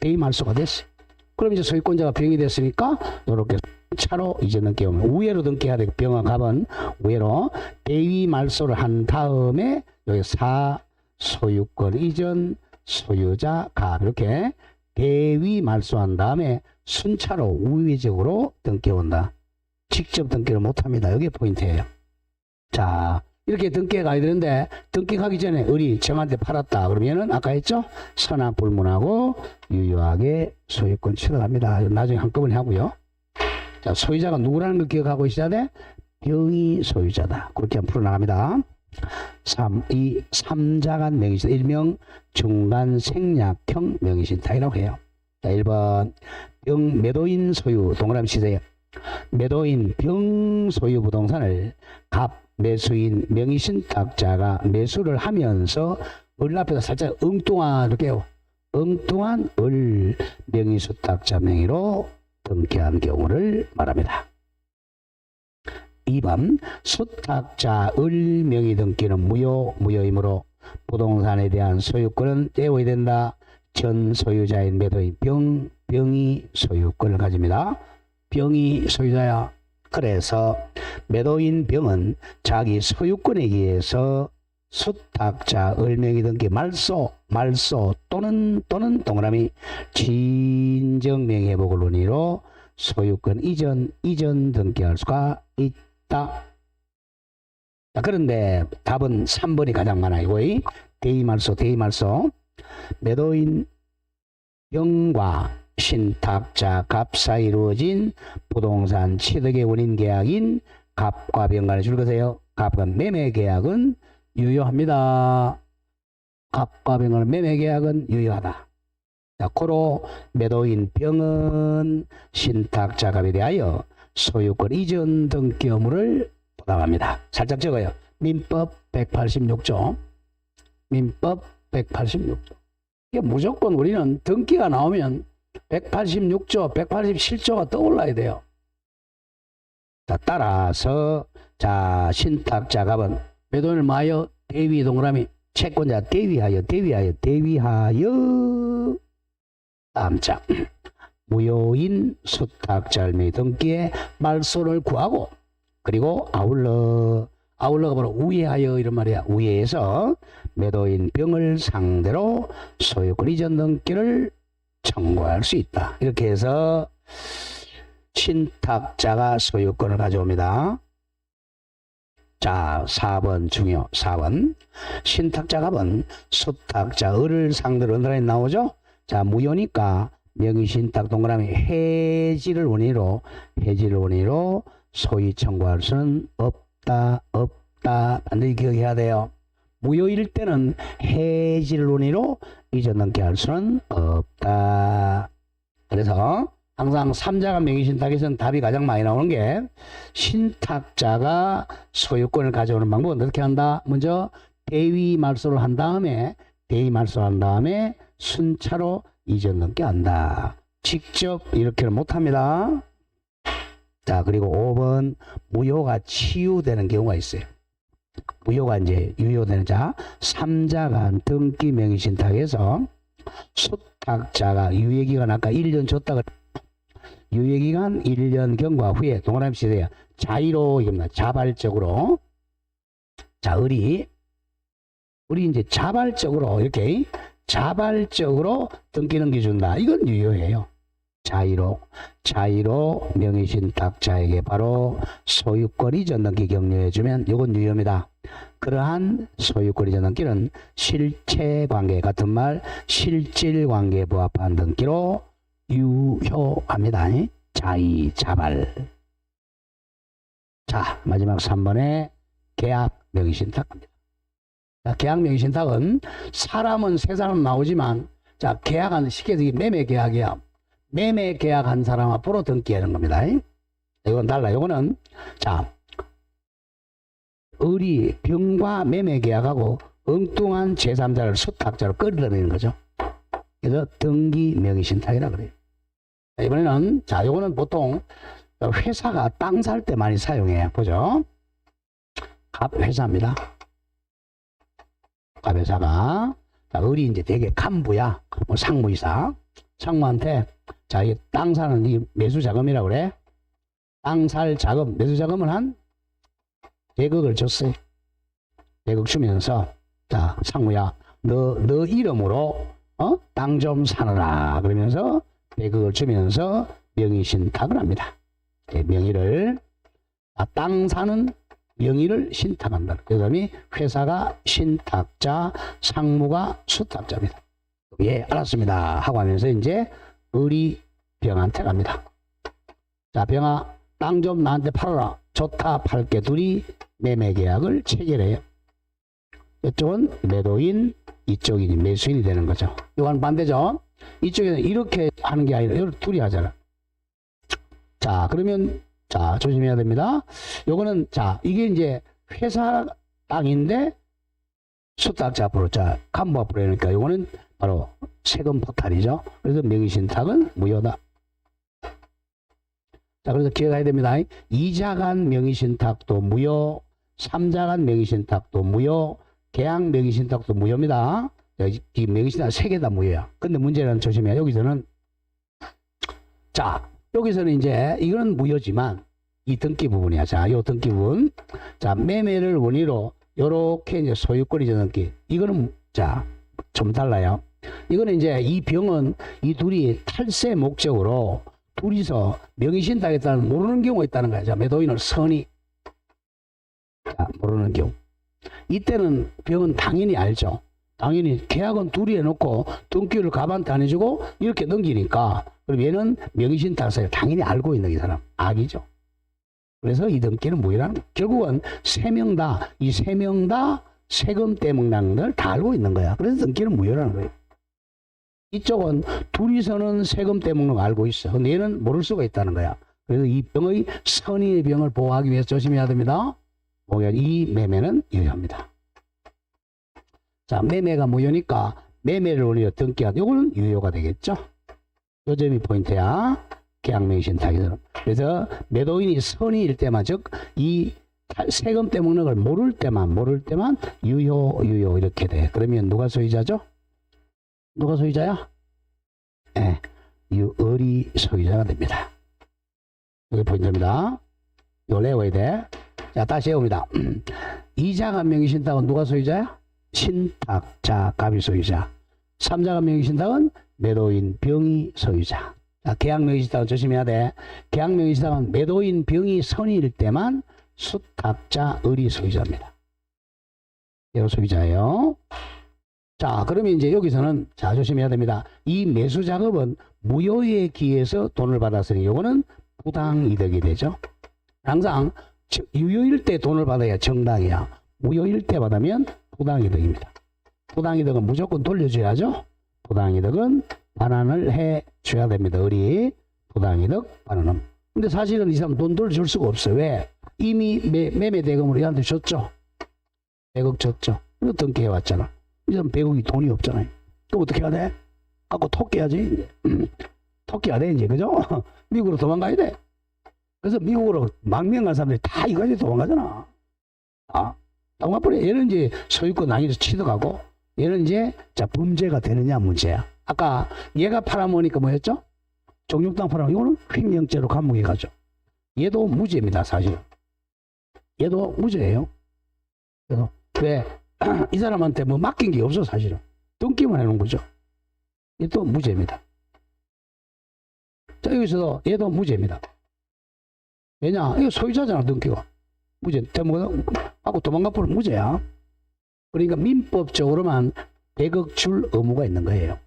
대위 말소가 됐어요. 그럼 이제 소유권자가 병이 됐으니까 이렇게 차로 이제 등기하면 우회로 등기해야 되고 병과 갑은 우회로 대위 말소를 한 다음에 여기 4 소유권 이전 소유자 갑 이렇게 대위 말소한 다음에 순차로 우회적으로 등기온다. 직접 등기를 못합니다. 이게 포인트예요. 자, 이렇게 등기가 가야 되는데 등기 가기 전에 을이 정한테 팔았다. 그러면은 아까 했죠? 선악 불문하고 유효하게 소유권 취득합니다. 나중에 한꺼번에 하고요. 자, 소유자가 누구라는 걸 기억하고 있어야 돼? 병이 소유자다. 그렇게 한번 풀어나갑니다. 3. 이 3자간 명의신탁 일명 중간 생략형 명의신탁이라고 해요. 자, 1번 병 매도인 소유 동그라미 치세요. 매도인 병 소유 부동산을 갑 매수인 명의신탁자가 매수를 하면서 을 앞에다 살짝 엉뚱한 이렇게 엉뚱한 을 명의수탁자 명의로 등기한 경우를 말합니다. 2번 수탁자 을 명의 등기는 무효이므로 부동산에 대한 소유권은 떼어야 된다. 전 소유자인 매도인 병이 소유권을 가집니다. 병이 소유자야. 그래서 매도인 병은 자기 소유권에 의해서 수탁자 을명의 등기 말소 또는 동그라미 친정명의회복을 논의로 소유권 이전 등기할 수가 있다. 자, 그런데 답은 3번이 가장 많아요. 대의말소 매도인 병과 신탁자 갑 사이 이루어진 부동산 취득의 원인 계약인 갑과 병 간에 줄 것이에요. 갑은 매매 계약은 유효합니다. 갑과 병 간의 매매 계약은 유효하다. 자, 고로 매도인 병은 신탁자 갑에 대하여 소유권 이전 등기 의무를 부담합니다. 살짝 적어요. 민법 186조. 민법 186조. 이게 무조건 우리는 등기가 나오면 186조, 187조가 떠올라야 돼요. 자, 따라서 자 신탁자 갑은 매도인을 마하여 대위 동그라미 채권자 대위하여 다음장 무효인 수탁자 을명의 등기에 말소를 구하고 그리고 아울러가 바로 우회하여 이런 말이야. 우회해서 매도인 병을 상대로 소유권 이전 등기를 청구할 수 있다. 이렇게 해서 신탁자가 소유권을 가져옵니다. 자, 4번 중요. 4번 신탁자 갑은 수탁자 을을 상대로 언더라인 나오죠. 자, 무효니까 명의신탁 동그라미 해지를 원인으로 소위 청구할 수는 없다. 반드시 기억해야 돼요. 무효일 때는 해지를 원인으로 이전 넘게 할 수는 없다. 그래서 항상 3자간 명의신탁에서는 답이 가장 많이 나오는 게 신탁자가 소유권을 가져오는 방법은 어떻게 한다? 먼저 대위 말소를 한 다음에 순차로 이전 넘게 한다. 직접 이렇게는 못합니다. 자, 그리고 5번 무효가 치유되는 경우가 있어요. 무효가 이제 유효되는 자 3자간 등기 명의신탁에서 수탁자가 유예기간 아까 1년 줬다가 유예기간 1년 경과 후에 동그라미 치세요. 자의로 이겁니다. 자발적으로 자 을이 이제 자발적으로 이렇게 자발적으로 등기 넘겨준다. 이건 유효해요. 자의로 명의신탁자에게 바로 소유권 이전 등기 격려해주면 이건 유효입니다. 그러한 소유권 이전 등기는 실체관계 같은 말 실질관계에 부합한 등기로 유효합니다. 자의, 자발. 자, 마지막 3번에 계약 명의신탁합니다. 자, 계약 명의신탁은 사람은 세 사람 나오지만 자, 계약한 쉽게 얘기해서 매매 계약이야. 매매 계약한 사람 앞으로 등기하는 겁니다. 이건 달라. 이거는 자, 을이 병과 매매 계약하고 엉뚱한 제3자를 수탁자로 끌어내는 거죠. 그래서 등기 명의신탁이라 그래요. 자, 이번에는 자, 요거는 보통 회사가 땅 살 때 많이 사용해요. 보죠. 갑회사입니다. 갑회사가 자, 을이 이제 되게 간부야. 뭐 상무이사. 상무한테 자, 이 땅 사는 이 매수 자금이라고 그래. 땅 살 자금, 매수 자금은 한 100억을 줬어요. 100억 주면서 자, 상무야, 너 이름으로 땅 좀 사느라 그러면서 100억을 주면서 명의신탁을 합니다. 명의를 땅 사는 명의를 신탁한다. 그 다음에 회사가 신탁자, 상무가 수탁자입니다. 예, 알았습니다. 하고 하면서 이제 을이 병한테 갑니다. 자, 병아, 땅 좀 나한테 팔아라. 좋다, 팔게. 둘이 매매 계약을 체결해요. 이쪽은 매도인, 이쪽이 매수인이 되는 거죠. 이건 반대죠. 이쪽에는 이렇게 하는 게 아니라 이렇게 둘이 하잖아. 자, 그러면 자, 조심해야 됩니다. 요거는 자, 이게 이제 회사 땅인데 수탁자 앞으로 자, 간부 앞으로 하니까 요거는 바로 세금 포탈이죠. 그래서 명의신탁은 무효다. 자, 그래서 기억해야 됩니다. 2자간 명의신탁도 무효, 3자간 명의신탁도 무효, 계약 명의신탁도 무효입니다. 이 명의신탁 3개 다 무효야. 근데 문제는 조심해야 여기서는 자, 여기서는 이제 이건 무효지만 이 등기 부분이야. 자, 요 등기 부분. 자, 매매를 원인으로 요렇게 이제 소유권 이전 등기. 이거는 자, 좀 달라요. 이거는 이제 이 병은 이 둘이 탈세 목적으로 둘이서 명의신탁했다는 모르는 경우가 있다는 거야. 자, 매도인을 선이 자, 모르는 경우. 이때는 병은 당연히 알죠. 당연히 계약은 둘이 해놓고 등기를 갑한테 안 해주고 이렇게 넘기니까 그럼 얘는 명의신탁을 당연히 알고 있는 이 사람 악이죠. 그래서 이 등기는 무효라는 거야. 결국은 세 명 다 이 세 명 다 세금 떼먹는 걸 다 알고 있는 거야. 그래서 등기는 무효라는 거예요. 이쪽은 둘이서는 세금 떼먹는 거 알고 있어. 근데 얘는 모를 수가 있다는 거야. 그래서 이 병의 선의의 병을 보호하기 위해서 조심해야 됩니다. 이 매매는 유효합니다. 자, 매매가 무효니까 매매를 원리로 등기하다. 이거는 유효가 되겠죠. 요 점이 포인트야. 계약명의신탁에서는. 그래서 매도인이 선의일 때만, 즉 이 세금 떼먹는 걸 모를 때만 유효 이렇게 돼. 그러면 누가 소유자죠? 누가 소유자야? 네, 을이 소유자가 됩니다. 이게 포인트입니다. 이거 외워야 돼. 자, 다시 해봅니다. 2자간 명의신탁은 누가 소유자야? 신탁자, 갑이 소유자. 3자간 명의신탁은 매도인, 병이 소유자. 자, 계약 명의신탁은 조심해야 돼. 계약 명의신탁은 매도인, 병이 선의일 때만 수탁자, 을이 소유자입니다. 얘가 소유자예요. 자, 그러면 이제 여기서는 자, 조심해야 됩니다. 이 매수 작업은 무효에 기해서 돈을 받았으니 요거는 부당이득이 되죠. 항상 유효일 때 돈을 받아야 정당이야. 무효일 때 받으면 부당이득입니다. 부당이득은 무조건 돌려줘야죠. 부당이득은 반환을 해 줘야 됩니다. 우리 부당이득 반환은. 근데 사실은 이 사람 돈 돌려줄 수가 없어요. 왜? 이미 매매 대금으로 얘한테 줬죠. 100억 줬죠. 그래서 등기해왔잖아. 이 사람 100억이 돈이 없잖아요. 그럼 어떻게 해야 돼? 갖고 토끼야지. 토끼야 돼 이제. 그죠? 미국으로 도망가야 돼. 그래서 미국으로 망명 간 사람들이 다 이거까지 도망가잖아. 도망가버려. 얘는 이제 소유권 낭에서 취득하고 얘는 이제 자 범죄가 되느냐 문제야. 아까 얘가 팔아먹으니까 뭐였죠? 정육당 팔아먹으면 이거는 횡령죄로 감옥에 가죠. 얘도 무죄입니다. 사실은. 얘도 무죄예요. 그래서 왜? 이 사람한테 뭐 맡긴 게 없어 사실은. 등기만 해놓은 거죠. 얘도 무죄입니다. 자 여기서도 얘도 무죄입니다. 왜냐? 이거 소유자잖아 등기가. 무죄. 하고 도망가버리면 무죄야. 그러니까 민법적으로만 100억 줄 의무가 있는 거예요.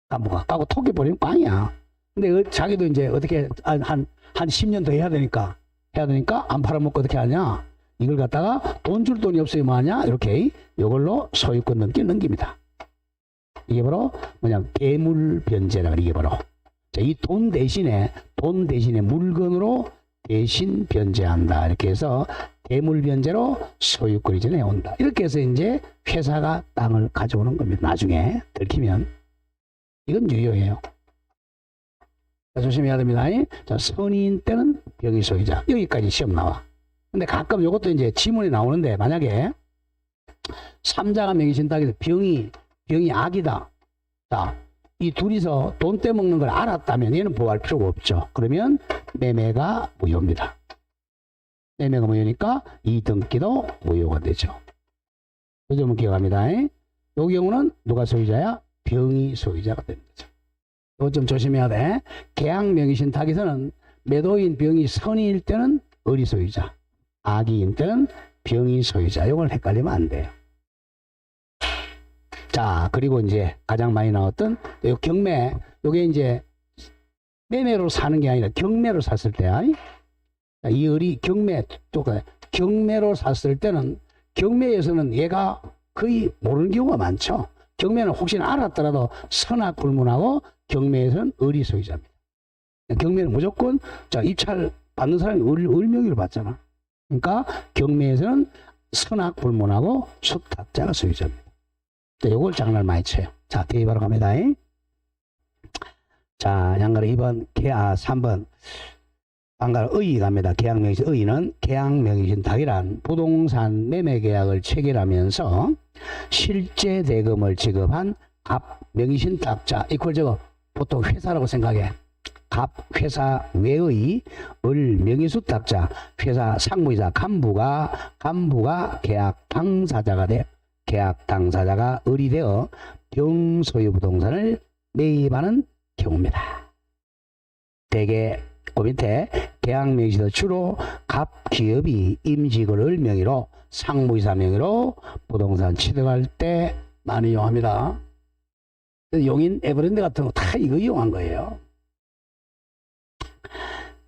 까무가 까고 토끼버리면 빵이야. 근데 자기도 이제 어떻게 한 10년 더 해야 되니까 안 팔아먹고 어떻게 하냐? 이걸 갖다가 돈 줄 돈이 없어요 뭐 하냐? 이렇게 이걸로 소유권 넘깁니다. 이게 바로 뭐냐? 대물변제라 이게 바로. 자, 이 돈 대신에 물건으로 대신 변제한다. 이렇게 해서 대물변제로 소유권이 전해 온다. 이렇게 해서 이제 회사가 땅을 가져오는 겁니다. 나중에 들키면 이건 유효해요. 자, 조심해야 됩니다. 자, 선의인 때는 병의 소유자. 여기까지 시험 나와. 근데 가끔 이것도 이제 지문이 나오는데 만약에 삼자가 명의신탁에서 병이 악이다. 자, 이 둘이서 돈 떼먹는 걸 알았다면 얘는 보호할 필요가 없죠. 그러면 매매가 무효입니다. 매매가 무효니까 이 등기도 무효가 되죠. 그 점은 기억합니다. 이 경우는 누가 소유자야? 병이 소유자가 되는 거죠. 이거 좀 조심해야 돼. 계약 명의신탁에서는 매도인 병이 선의일 때는 을이 소유자, 악의인 때는 병이 소유자. 이걸 헷갈리면 안 돼요. 자, 그리고 이제 가장 많이 나왔던 경매, 요게 이제 매매로 사는 게 아니라 경매로 샀을 때야. 이 을이 경매로 샀을 때는 경매에서는 얘가 거의 모르는 경우가 많죠. 경매는 혹시나 알았더라도 선악불문하고 경매에서는 을이 소유자입니다. 경매는 무조건 자 입찰 받는 사람이 을 명의로 받잖아. 그러니까 경매에서는 선악불문하고 수탁자가 소유자입니다. 자, 요걸 장난을 많이 쳐요. 자, 뒤에 바로 갑니다. 자, 양가로 2번, 3번. 양가로 의 갑니다. 계약명의신 의는 계약명의신탁이란 부동산 매매계약을 체결하면서 실제 대금을 지급한 갑 명의신탁자 이퀄 저거 보통 회사라고 생각해. 갑 회사 외의 을 명의수탁자 회사 상무이사 간부가 계약 당사자가 돼. 계약 당사자가 을이 되어 병소유 부동산을 매입하는 경우입니다. 대개 그 밑에 계약 명의시도 주로 갑 기업이 임직을 을 명의로 상무이사 명의로 부동산 취득할 때 많이 이용합니다. 용인 에버랜드 같은 거 다 이거 이용한 거예요.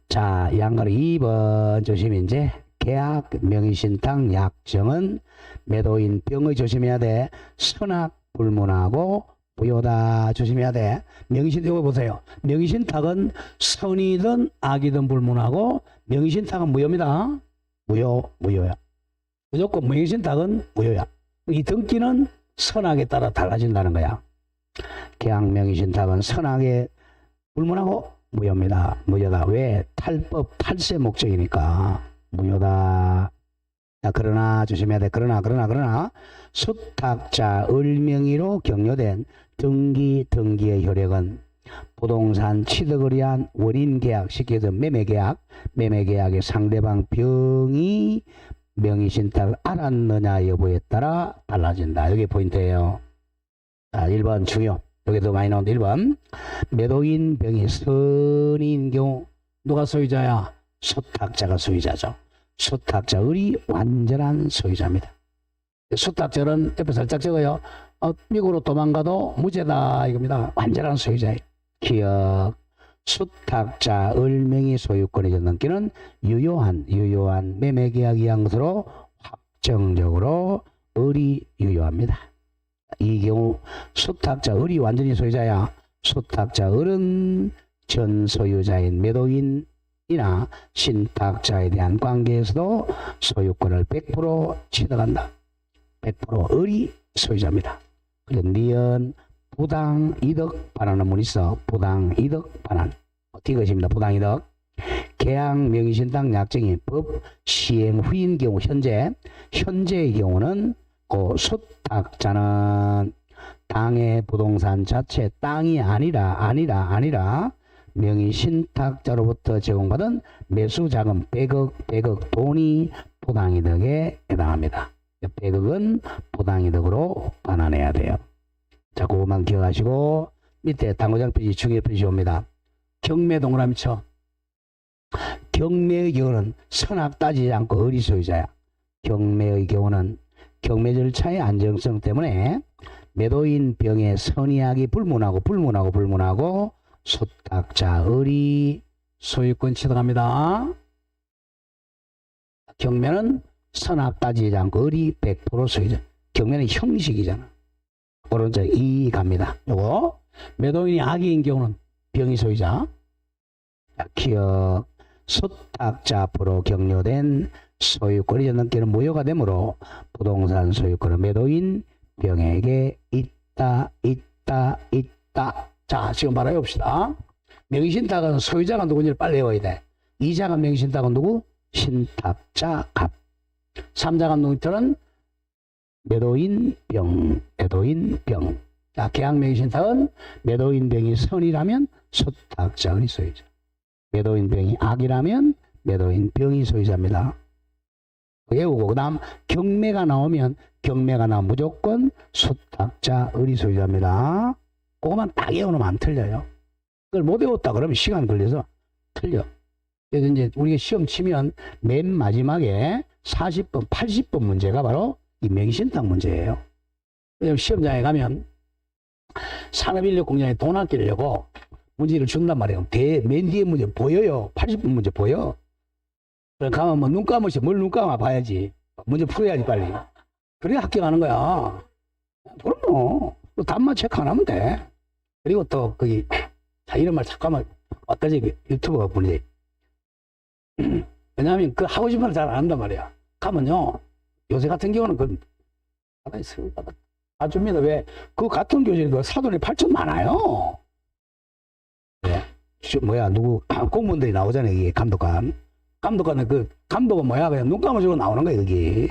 자, 양가로 2번 조심히 이제 계약 명의신탁 약정은 매도인 병의 조심해야 돼. 선악불문하고 무효다. 조심해야 돼. 명의신탁 이거 보세요. 명의신탁은 선이든 악이든 불문하고 명의신탁은 무효입니다. 무효야. 무조건 명의신탁은 무효야. 이 등기는 선악에 따라 달라진다는 거야. 계약 명의신탁은 선악에 불문하고 무효입니다. 무효다. 왜? 탈법 탈세 목적이니까 무효다. 자, 그러나 조심해야 돼. 그러나 수탁자 을명의로 격려된 등기의 효력은 부동산 취득을 위한 원인계약, 쉽게 해서 매매계약의 상대방 병이 명의신탁을 알았느냐 여부에 따라 달라진다. 이게 포인트예요. 자, 1번 중요. 여기 더 많이 나오는데 1번 매도인 병이 선인 경우 누가 소유자야? 수탁자가 소유자죠. 수탁자 을이 완전한 소유자입니다. 수탁자는 옆에 살짝 적어요. 미국으로 도망가도 무죄다 이겁니다. 완전한 소유자예요. 기억. 수탁자 을명의 소유권이 넘기는 유효한 매매계약 이항서로 확정적으로 을이 유효합니다. 이 경우 수탁자 을이 완전히 소유자야. 수탁자 을은 전 소유자인 매도인이나 신탁자에 대한 관계에서도 소유권을 100% 취득한다. 100% 을이 소유자입니다. 그래서 니은 부당이득 반환은 문 있어. 부당이득 반환. 어떻게 것입니다. 부당이득. 계약 명의신탁 약정이 법 시행 후인 경우 현재의 경우는 그 수탁자는 당의 부동산 자체 땅이 아니라 명의신탁자로부터 제공받은 매수자금 100억 돈이 부당이득에 해당합니다. 100억은 부당이득으로 반환해야 돼요. 자, 그것만 기억하시고 밑에 당구장 표시, 중요 표시 옵니다. 경매 동그라미 쳐. 경매의 경우는 선악 따지지 않고 을이 소유자야. 경매의 경우는 경매 절차의 안정성 때문에 매도인 병의 선의하기 불문하고 수탁자 을이 소유권 취득합니다. 경매는 선악 따지지 않고 을이 100% 소유자. 경매는 형식이잖아. 오른쪽 2 갑니다. 요거 매도인이 악의인 경우는 병이 소유자. 기억. 수탁자 앞으로 격려된 소유권이 넘기는 무효가 되므로 부동산 소유권은 매도인 병에게 있다. 자, 지금 바로 해봅시다. 명의신탁은 소유자가 누군지를 빨리 외워야 돼. 2자간 명의신탁은 누구? 신탁자 갑. 3자간 누구들은 매도인 병. 자, 계약 명의신탁은 매도인 병이 선이라면 수탁자 을이 소유자. 매도인 병이 악이라면 매도인 병이 소유자입니다. 외우고 그 다음 경매가 나오면 무조건 수탁자 을이 소유자입니다. 그것만 딱 외워놓으면 안 틀려요. 그걸 못 외웠다 그러면 시간 걸려서 틀려. 그래서 이제 우리가 시험 치면 맨 마지막에 40번, 80번 문제가 바로 이 명의신탁 문제예요. 왜냐면 시험장에 가면 산업인력공장에 돈 아끼려고 문제를 준단 말이에요. 맨 뒤에 문제 보여요. 80분 문제 보여. 그럼 가면 뭐 눈 감으시 뭘 눈 감아 봐야지. 문제 풀어야지 빨리. 그래야 합격하는 거야. 그럼 뭐 답만 체크 안 하면 돼. 그리고 또 거기 자 이런 말 잠깐만 아까 저기 유튜브가 보니 왜냐하면 그 하고 싶은 말 잘 안 한단 말이야. 가면요 요새 같은 경우는 그 줍니다. 왜 그 같은 교실 그 사돈이 8천 많아요. 네. 누구 공무원들이 나오잖아요. 이게 감독관은 그 감독은 뭐야 그냥 눈 감아주고 나오는 거야 여기.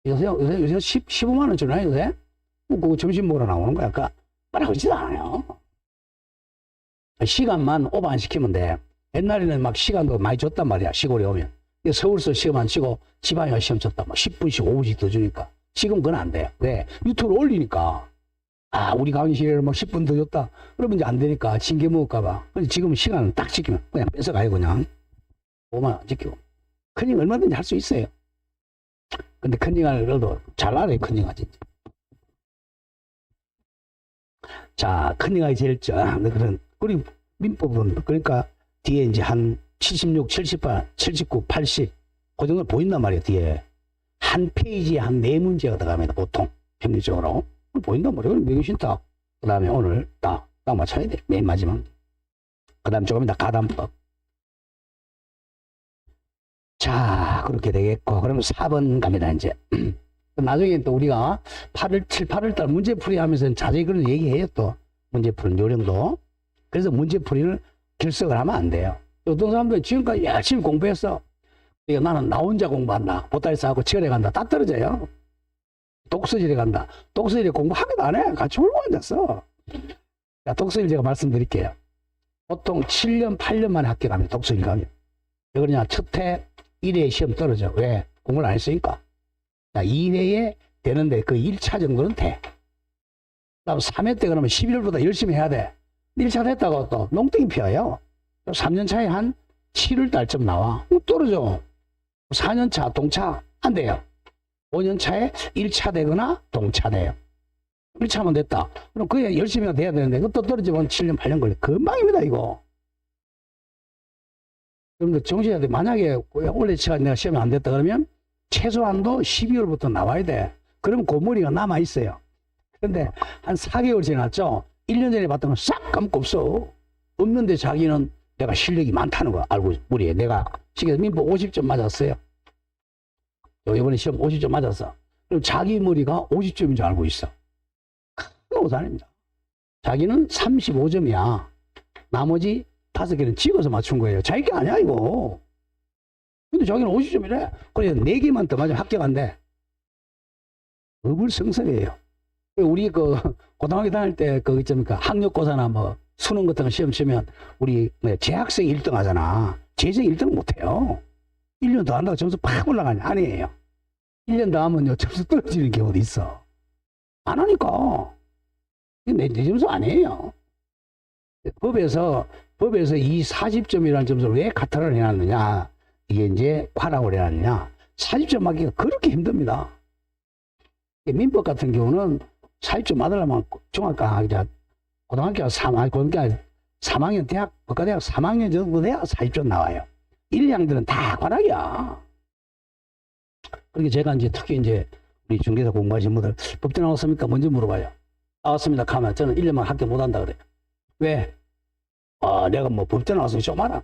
요새 15만 원 주나요 요새? 그거 점심 먹으러 나오는 거야. 그러니까 말하고 있지도 않아요. 시간만 오버 안 시키면 돼. 옛날에는 막 시간도 많이 줬단 말이야. 시골에 오면. 서울서 시험 안 치고 지방에 가 시험 쳤다. 막 10분씩 5분씩 더 주니까. 지금 그건 안 돼요. 왜? 유튜브로 올리니까. 아, 우리 강의실에 막 10분 더 줬다. 그러면 이제 안 되니까 징계 먹을까봐. 근데 지금 시간을 딱 지키면 그냥 뺏어가요, 그냥. 5만 원 지키고. 컨닝 얼마든지 할 수 있어요. 근데 컨닝을 그래도 잘 알아요, 컨닝하지. 자, 컨닝하기 제일 그런, 우리 민법은, 그러니까 뒤에 이제 한 76, 78, 79, 80, 그 정도 보인단 말이에요, 뒤에. 한 페이지에 한 4문제가 들어갑니다, 보통. 평균적으로. 보인단 말이에요. 명의신탁. 그 다음에 오늘 딱 맞춰야 돼. 맨 마지막. 그 다음 조금 이따 가담법. 자, 그렇게 되겠고. 그러면 4번 갑니다, 이제. 나중에 또 우리가 8월 달 문제풀이 하면서 자세히 그런 얘기해요, 또. 문제푸는 요령도. 그래서 문제풀이를 결석을 하면 안 돼요. 어떤 사람들은 지금까지 열심히 공부했어. 그러니까 나는 나 혼자 공부한다. 보따리 싸고 치열해 간다. 다 떨어져요. 독서실에 간다. 독서실에 공부 하기도 안 해. 같이 울고 앉았어. 자, 독서실 제가 말씀드릴게요. 보통 7년, 8년 만에 합격합니다. 독서실 가면. 왜 그러냐. 첫해 1회 시험 떨어져. 왜? 공부를 안 했으니까. 자, 2회에 되는데 그 1차 정도는 돼. 다음 3회 때 그러면 11월보다 열심히 해야 돼. 1차 됐다고 또 농땡이 피어요. 3년 차에 한 7월 달쯤 나와. 떨어져. 4년 차 동차 안 돼요. 5년 차에 1차 되거나 동차 돼요. 그렇게 하면 됐다. 그럼 그게 열심히가 돼야 되는데, 그것도 떨어지면 7년, 8년 걸려. 금방입니다, 이거. 그럼 정시한테 만약에 올해 치가 내가 시험이 안 됐다 그러면 최소한도 12월부터 나와야 돼. 그러면 고머리가 남아있어요. 그런데 한 4개월 지났죠? 1년 전에 봤던 건 싹 까먹고 없어. 없는데 자기는 내가 실력이 많다는 거 알고 무리해. 내가 시계에서 민법 50점 맞았어요. 이번에 시험 50점 맞았어. 그럼 자기 머리가 50점인 줄 알고 있어. 큰 오산입니다. 자기는 35점이야. 나머지 5개는 찍어서 맞춘 거예요. 자기 게 아니야, 이거. 근데 자기는 50점이래. 그래, 4개만 더 맞으면 합격한대. 어불성설이에요. 우리 고등학교 다닐 때 학력고사나 수능 같은 거 시험 치면 우리 재학생 1등 하잖아. 재생 1등 못 해요. 1년 더 한다고 점수 팍 올라가냐? 아니에요. 1년 더 하면요, 점수 떨어지는 경우도 있어. 안 하니까. 내 점수 아니에요. 법에서 이 40점이라는 점수를 왜 카타를 해놨느냐. 이게 이제 과락을 해놨느냐. 40점 맞기가 그렇게 힘듭니다. 민법 같은 경우는 40점 맞으려면 고등학교 3학년 대학, 법과대학 3학년 정도 돼야 40점 나와요. 1, 2학년들은 다 과락이야. 그러니까 제가 이제 특히 이제 우리 중개사 공부하신 분들 법대 나왔습니까? 먼저 물어봐요. 나왔습니다. 가면 저는 1년만 합격 못 한다 그래요. 왜? 내가 법대 나왔으면 좀 알아.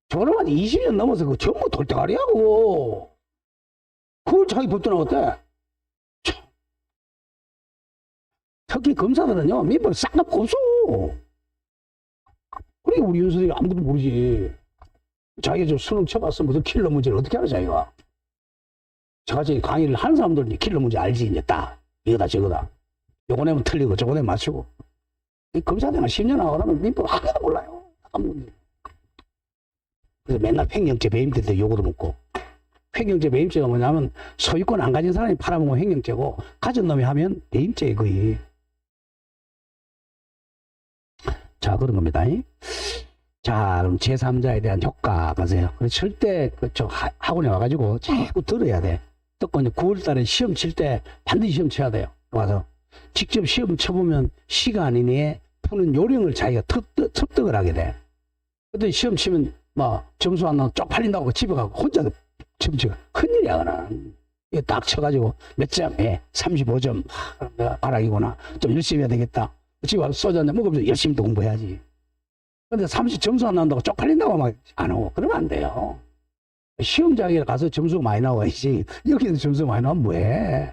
졸업한 20년 넘어서 그 전부 돌대가리하고 그걸 자기 법대 나왔대. 특히 검사들은요, 민법 싹 갖고 없어. 그러니까 우리 윤석열이 아무것도 모르지. 자기가 좀 수능 쳐봤어. 무슨 킬러 문제를 어떻게 알아, 자기가. 저같이 강의를 하는 사람들은 이제 킬러 문제 알지, 이제 딱. 이거다, 저거다. 요거 내면 틀리고, 저거 내면 맞추고. 이 검사대가 10년 하고 나면 민법 하나도 몰라요. 아무것도. 그래서 맨날 횡령죄 배임죄 때 요거도 묻고. 횡령죄 배임죄가 뭐냐면 소유권 안 가진 사람이 팔아먹으면 횡령죄고, 가진 놈이 하면 배임죄에 거의. 자, 그런 겁니다. 자, 그럼 제3자에 대한 효과 가세요. 절대 학원에 와가지고 자꾸 들어야 돼. 듣고 이제 9월 달에 시험 칠 때 반드시 시험 쳐야 돼요. 와서. 직접 시험 쳐보면 시간 이내에 푸는 요령을 자기가 습득을 하게 돼. 그때 시험 치면 점수 안 나고 쪽팔린다고 집에 가고 혼자 시험 치고 큰일이야, 그는. 이거 딱 쳐가지고 몇 점에 35점. 내가 바락이구나. 좀 열심히 해야 되겠다. 집에 와서 소주 한잔 먹으면서 열심히 또 공부해야지. 근데 30 점수 안 나온다고 쪽팔린다고 막 안 하고 그러면 안 돼요. 시험장에 가서 점수가 많이 나와야지. 여기서 점수가 많이 나오면 뭐해?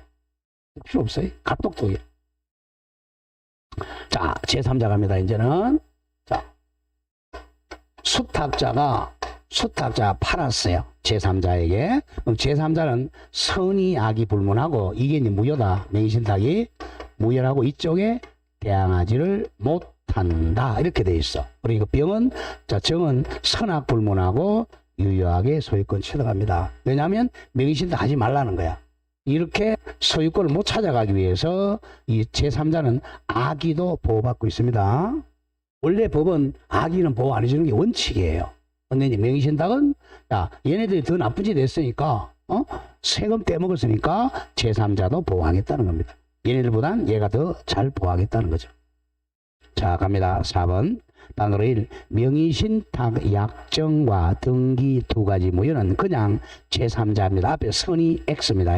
필요 없어요. 갓똑똑이야. 자, 제3자 갑니다. 이제는. 자, 수탁자가 팔았어요. 제3자에게. 그럼 제3자는 선의 악이 불문하고 이게 이제 무효다. 명의신탁이 무효라고 이쪽에 대항하지를 못한다. 이렇게 돼 있어. 그러니까 정은 선악 불문하고 유효하게 소유권 취득합니다. 왜냐하면 명의신탁 하지 말라는 거야. 이렇게 소유권을 못 찾아가기 위해서 이 제3자는 악의도 보호받고 있습니다. 원래 법은 악의는 보호 안 해주는 게 원칙이에요. 근데 이제 명의신탁은 얘네들이 더 나쁜 짓 했으니까 세금 떼먹었으니까 제3자도 보호하겠다는 겁니다. 얘네들보단 얘가 더 잘 보호하겠다는 거죠. 자, 갑니다. 4번. 단어로 1. 명의신탁 약정과 등기 두 가지 무효는 그냥 제3자입니다. 앞에 선이 X입니다.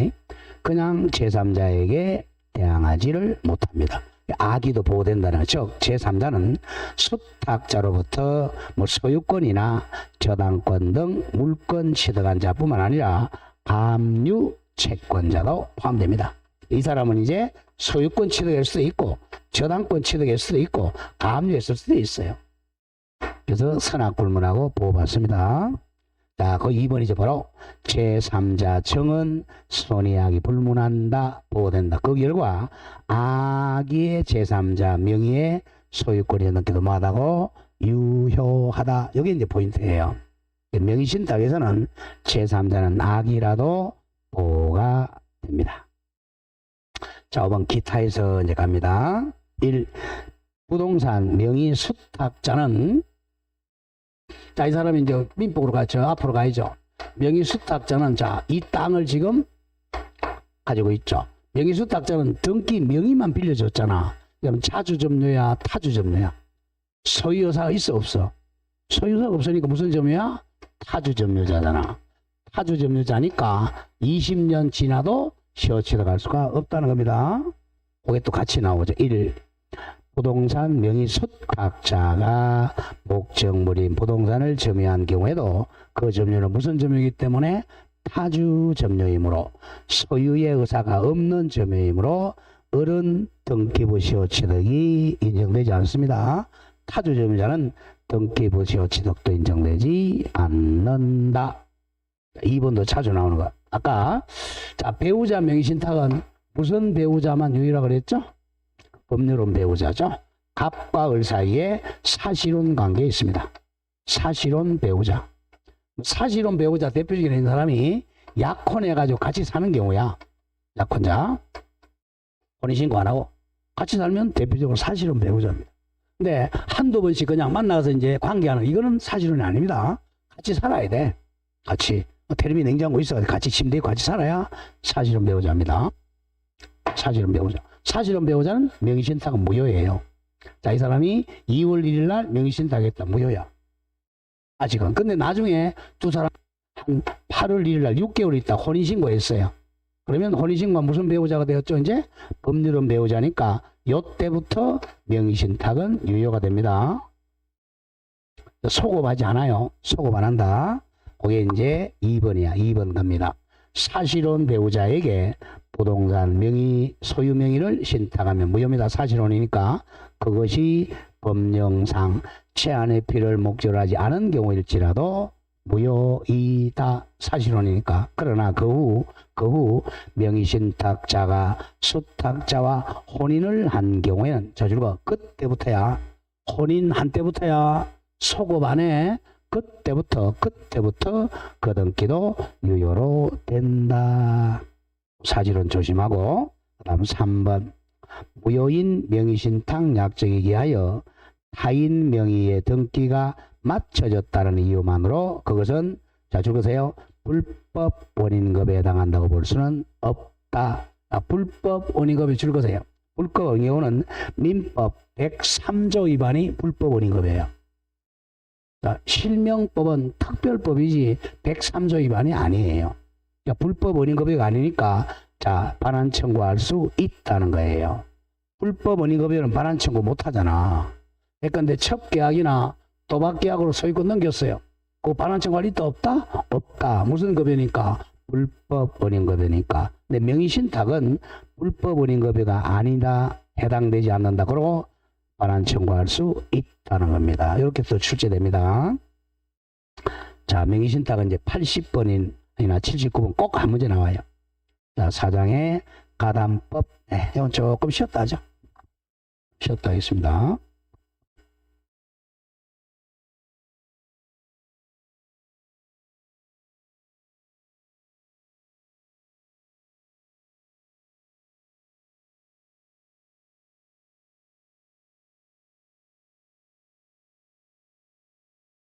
그냥 제3자에게 대항하지를 못합니다. 악의도 보호된다는 거죠. 제3자는 수탁자로부터 소유권이나 저당권 등 물권 취득한 자뿐만 아니라 감유 채권자도 포함됩니다. 이 사람은 이제 소유권 취득할 수도 있고 저당권 취득할 수도 있고 감유했을 수도 있어요. 그래서 선악불문하고 보호받습니다. 자, 그 2번이죠. 바로 제3자 정은 손해악이 불문한다, 보호된다. 그 결과 악의의 제3자 명의의 소유권이 넘기도 마다고 유효하다. 이게 이제 포인트예요. 명의신탁에서는 제3자는 악이라도 보호가 됩니다. 자, 5번 기타에서 이제 갑니다. 1. 부동산 명의 수탁자는, 자, 이 사람이 이제 민법으로 가죠. 앞으로 가야죠. 명의 수탁자는, 자, 이 땅을 지금 가지고 있죠. 명의수탁자는 등기 명의만 빌려줬잖아. 그럼 자주점유야, 타주점유야? 소유여사가 있어, 없어? 소유여사가 없으니까 무슨 점유야? 타주점유자잖아. 타주점유자니까 20년 지나도 시효취득할 수가 없다는 겁니다. 그게 또 같이 나오죠. 1. 부동산 명의수탁자가 목적물인 부동산을 점유한 경우에도 그 점유는 무슨 점유이기 때문에 타주 점유이므로 소유의 의사가 없는 점유이므로 어른 등기부 시효 취득이 인정되지 않습니다. 타주 점유자는 등기부 시효 취득도 인정되지 않는다. 2번도 자주 나오는 거. 아까 자 배우자 명의신탁은 무슨 배우자만 유의라고 그랬죠? 법률은 배우자죠. 갑과 을 사이에 사실혼 관계에 있습니다. 사실혼 배우자. 사실혼 배우자 대표적인 있는 사람이 약혼해가지고 같이 사는 경우야. 약혼자. 혼인신고 안 하고 같이 살면 대표적으로 사실혼 배우자입니다. 근데 한두 번씩 그냥 만나서 이제 관계하는 이거는 사실혼이 아닙니다. 같이 살아야 돼. 같이. 텔레비 냉장고 있어. 같이 침대에 같이 살아야 사실혼 배우자입니다. 사실혼 배우자. 사실혼 배우자는 명의신탁은 무효예요. 자, 이 사람이 2월 1일 날 명의신탁했다. 무효야. 아직은. 근데 나중에 두 사람 한 8월 1일 날 6개월 있다 혼인신고했어요. 그러면 혼인신고가 무슨 배우자가 되었죠? 이제 법률은 배우자니까 요때부터 명의신탁은 유효가 됩니다. 소급하지 않아요. 소급 안 한다. 그게 이제 2번이야. 2번 갑니다. 사실혼 배우자에게 부동산 명의, 소유 명의를 신탁하면 무효입니다. 사실혼이니까 그것이 법령상 제한의 필요를 목적으로 하지 않은 경우일지라도 무효이다. 사실혼이니까. 그러나 그 후 명의신탁자가 수탁자와 혼인을 한 경우에는 저줄거 그때부터야 혼인한 때부터야 소급 안에 그때부터 그 등기도 유효로 된다. 사실은 조심하고. 다음 3번 무효인 명의신탁 약정에 의하여 타인 명의의 등기가 맞춰졌다는 이유만으로 그것은 자 줄거세요. 불법 원인급에 해당한다고 볼 수는 없다. 불법 원인급에 줄거세요. 불법 원인급은 민법 103조 위반이 불법 원인급이에요. 자, 실명법은 특별법이지 103조 위반이 아니에요. 그러니까 불법 원인급여가 아니니까 자 반환 청구할 수 있다는 거예요. 불법 원인급여는 반환 청구 못 하잖아. 그런데 첩계약이나 도박계약으로 소유권 넘겼어요. 그 반환 청구할 있다 없다? 없다. 무슨 급여니까? 불법 원인급여니까. 근데 명의신탁은 불법 원인급여가 아니다. 해당되지 않는다. 그러고 반환 청구할 수 있다는 겁니다. 이렇게 또 출제됩니다. 자, 명의신탁은 이제 80번이나 79번 꼭 한 문제 나와요. 자, 사장의 가담법. 네, 이건 조금 쉬었다 하죠. 쉬었다 하겠습니다.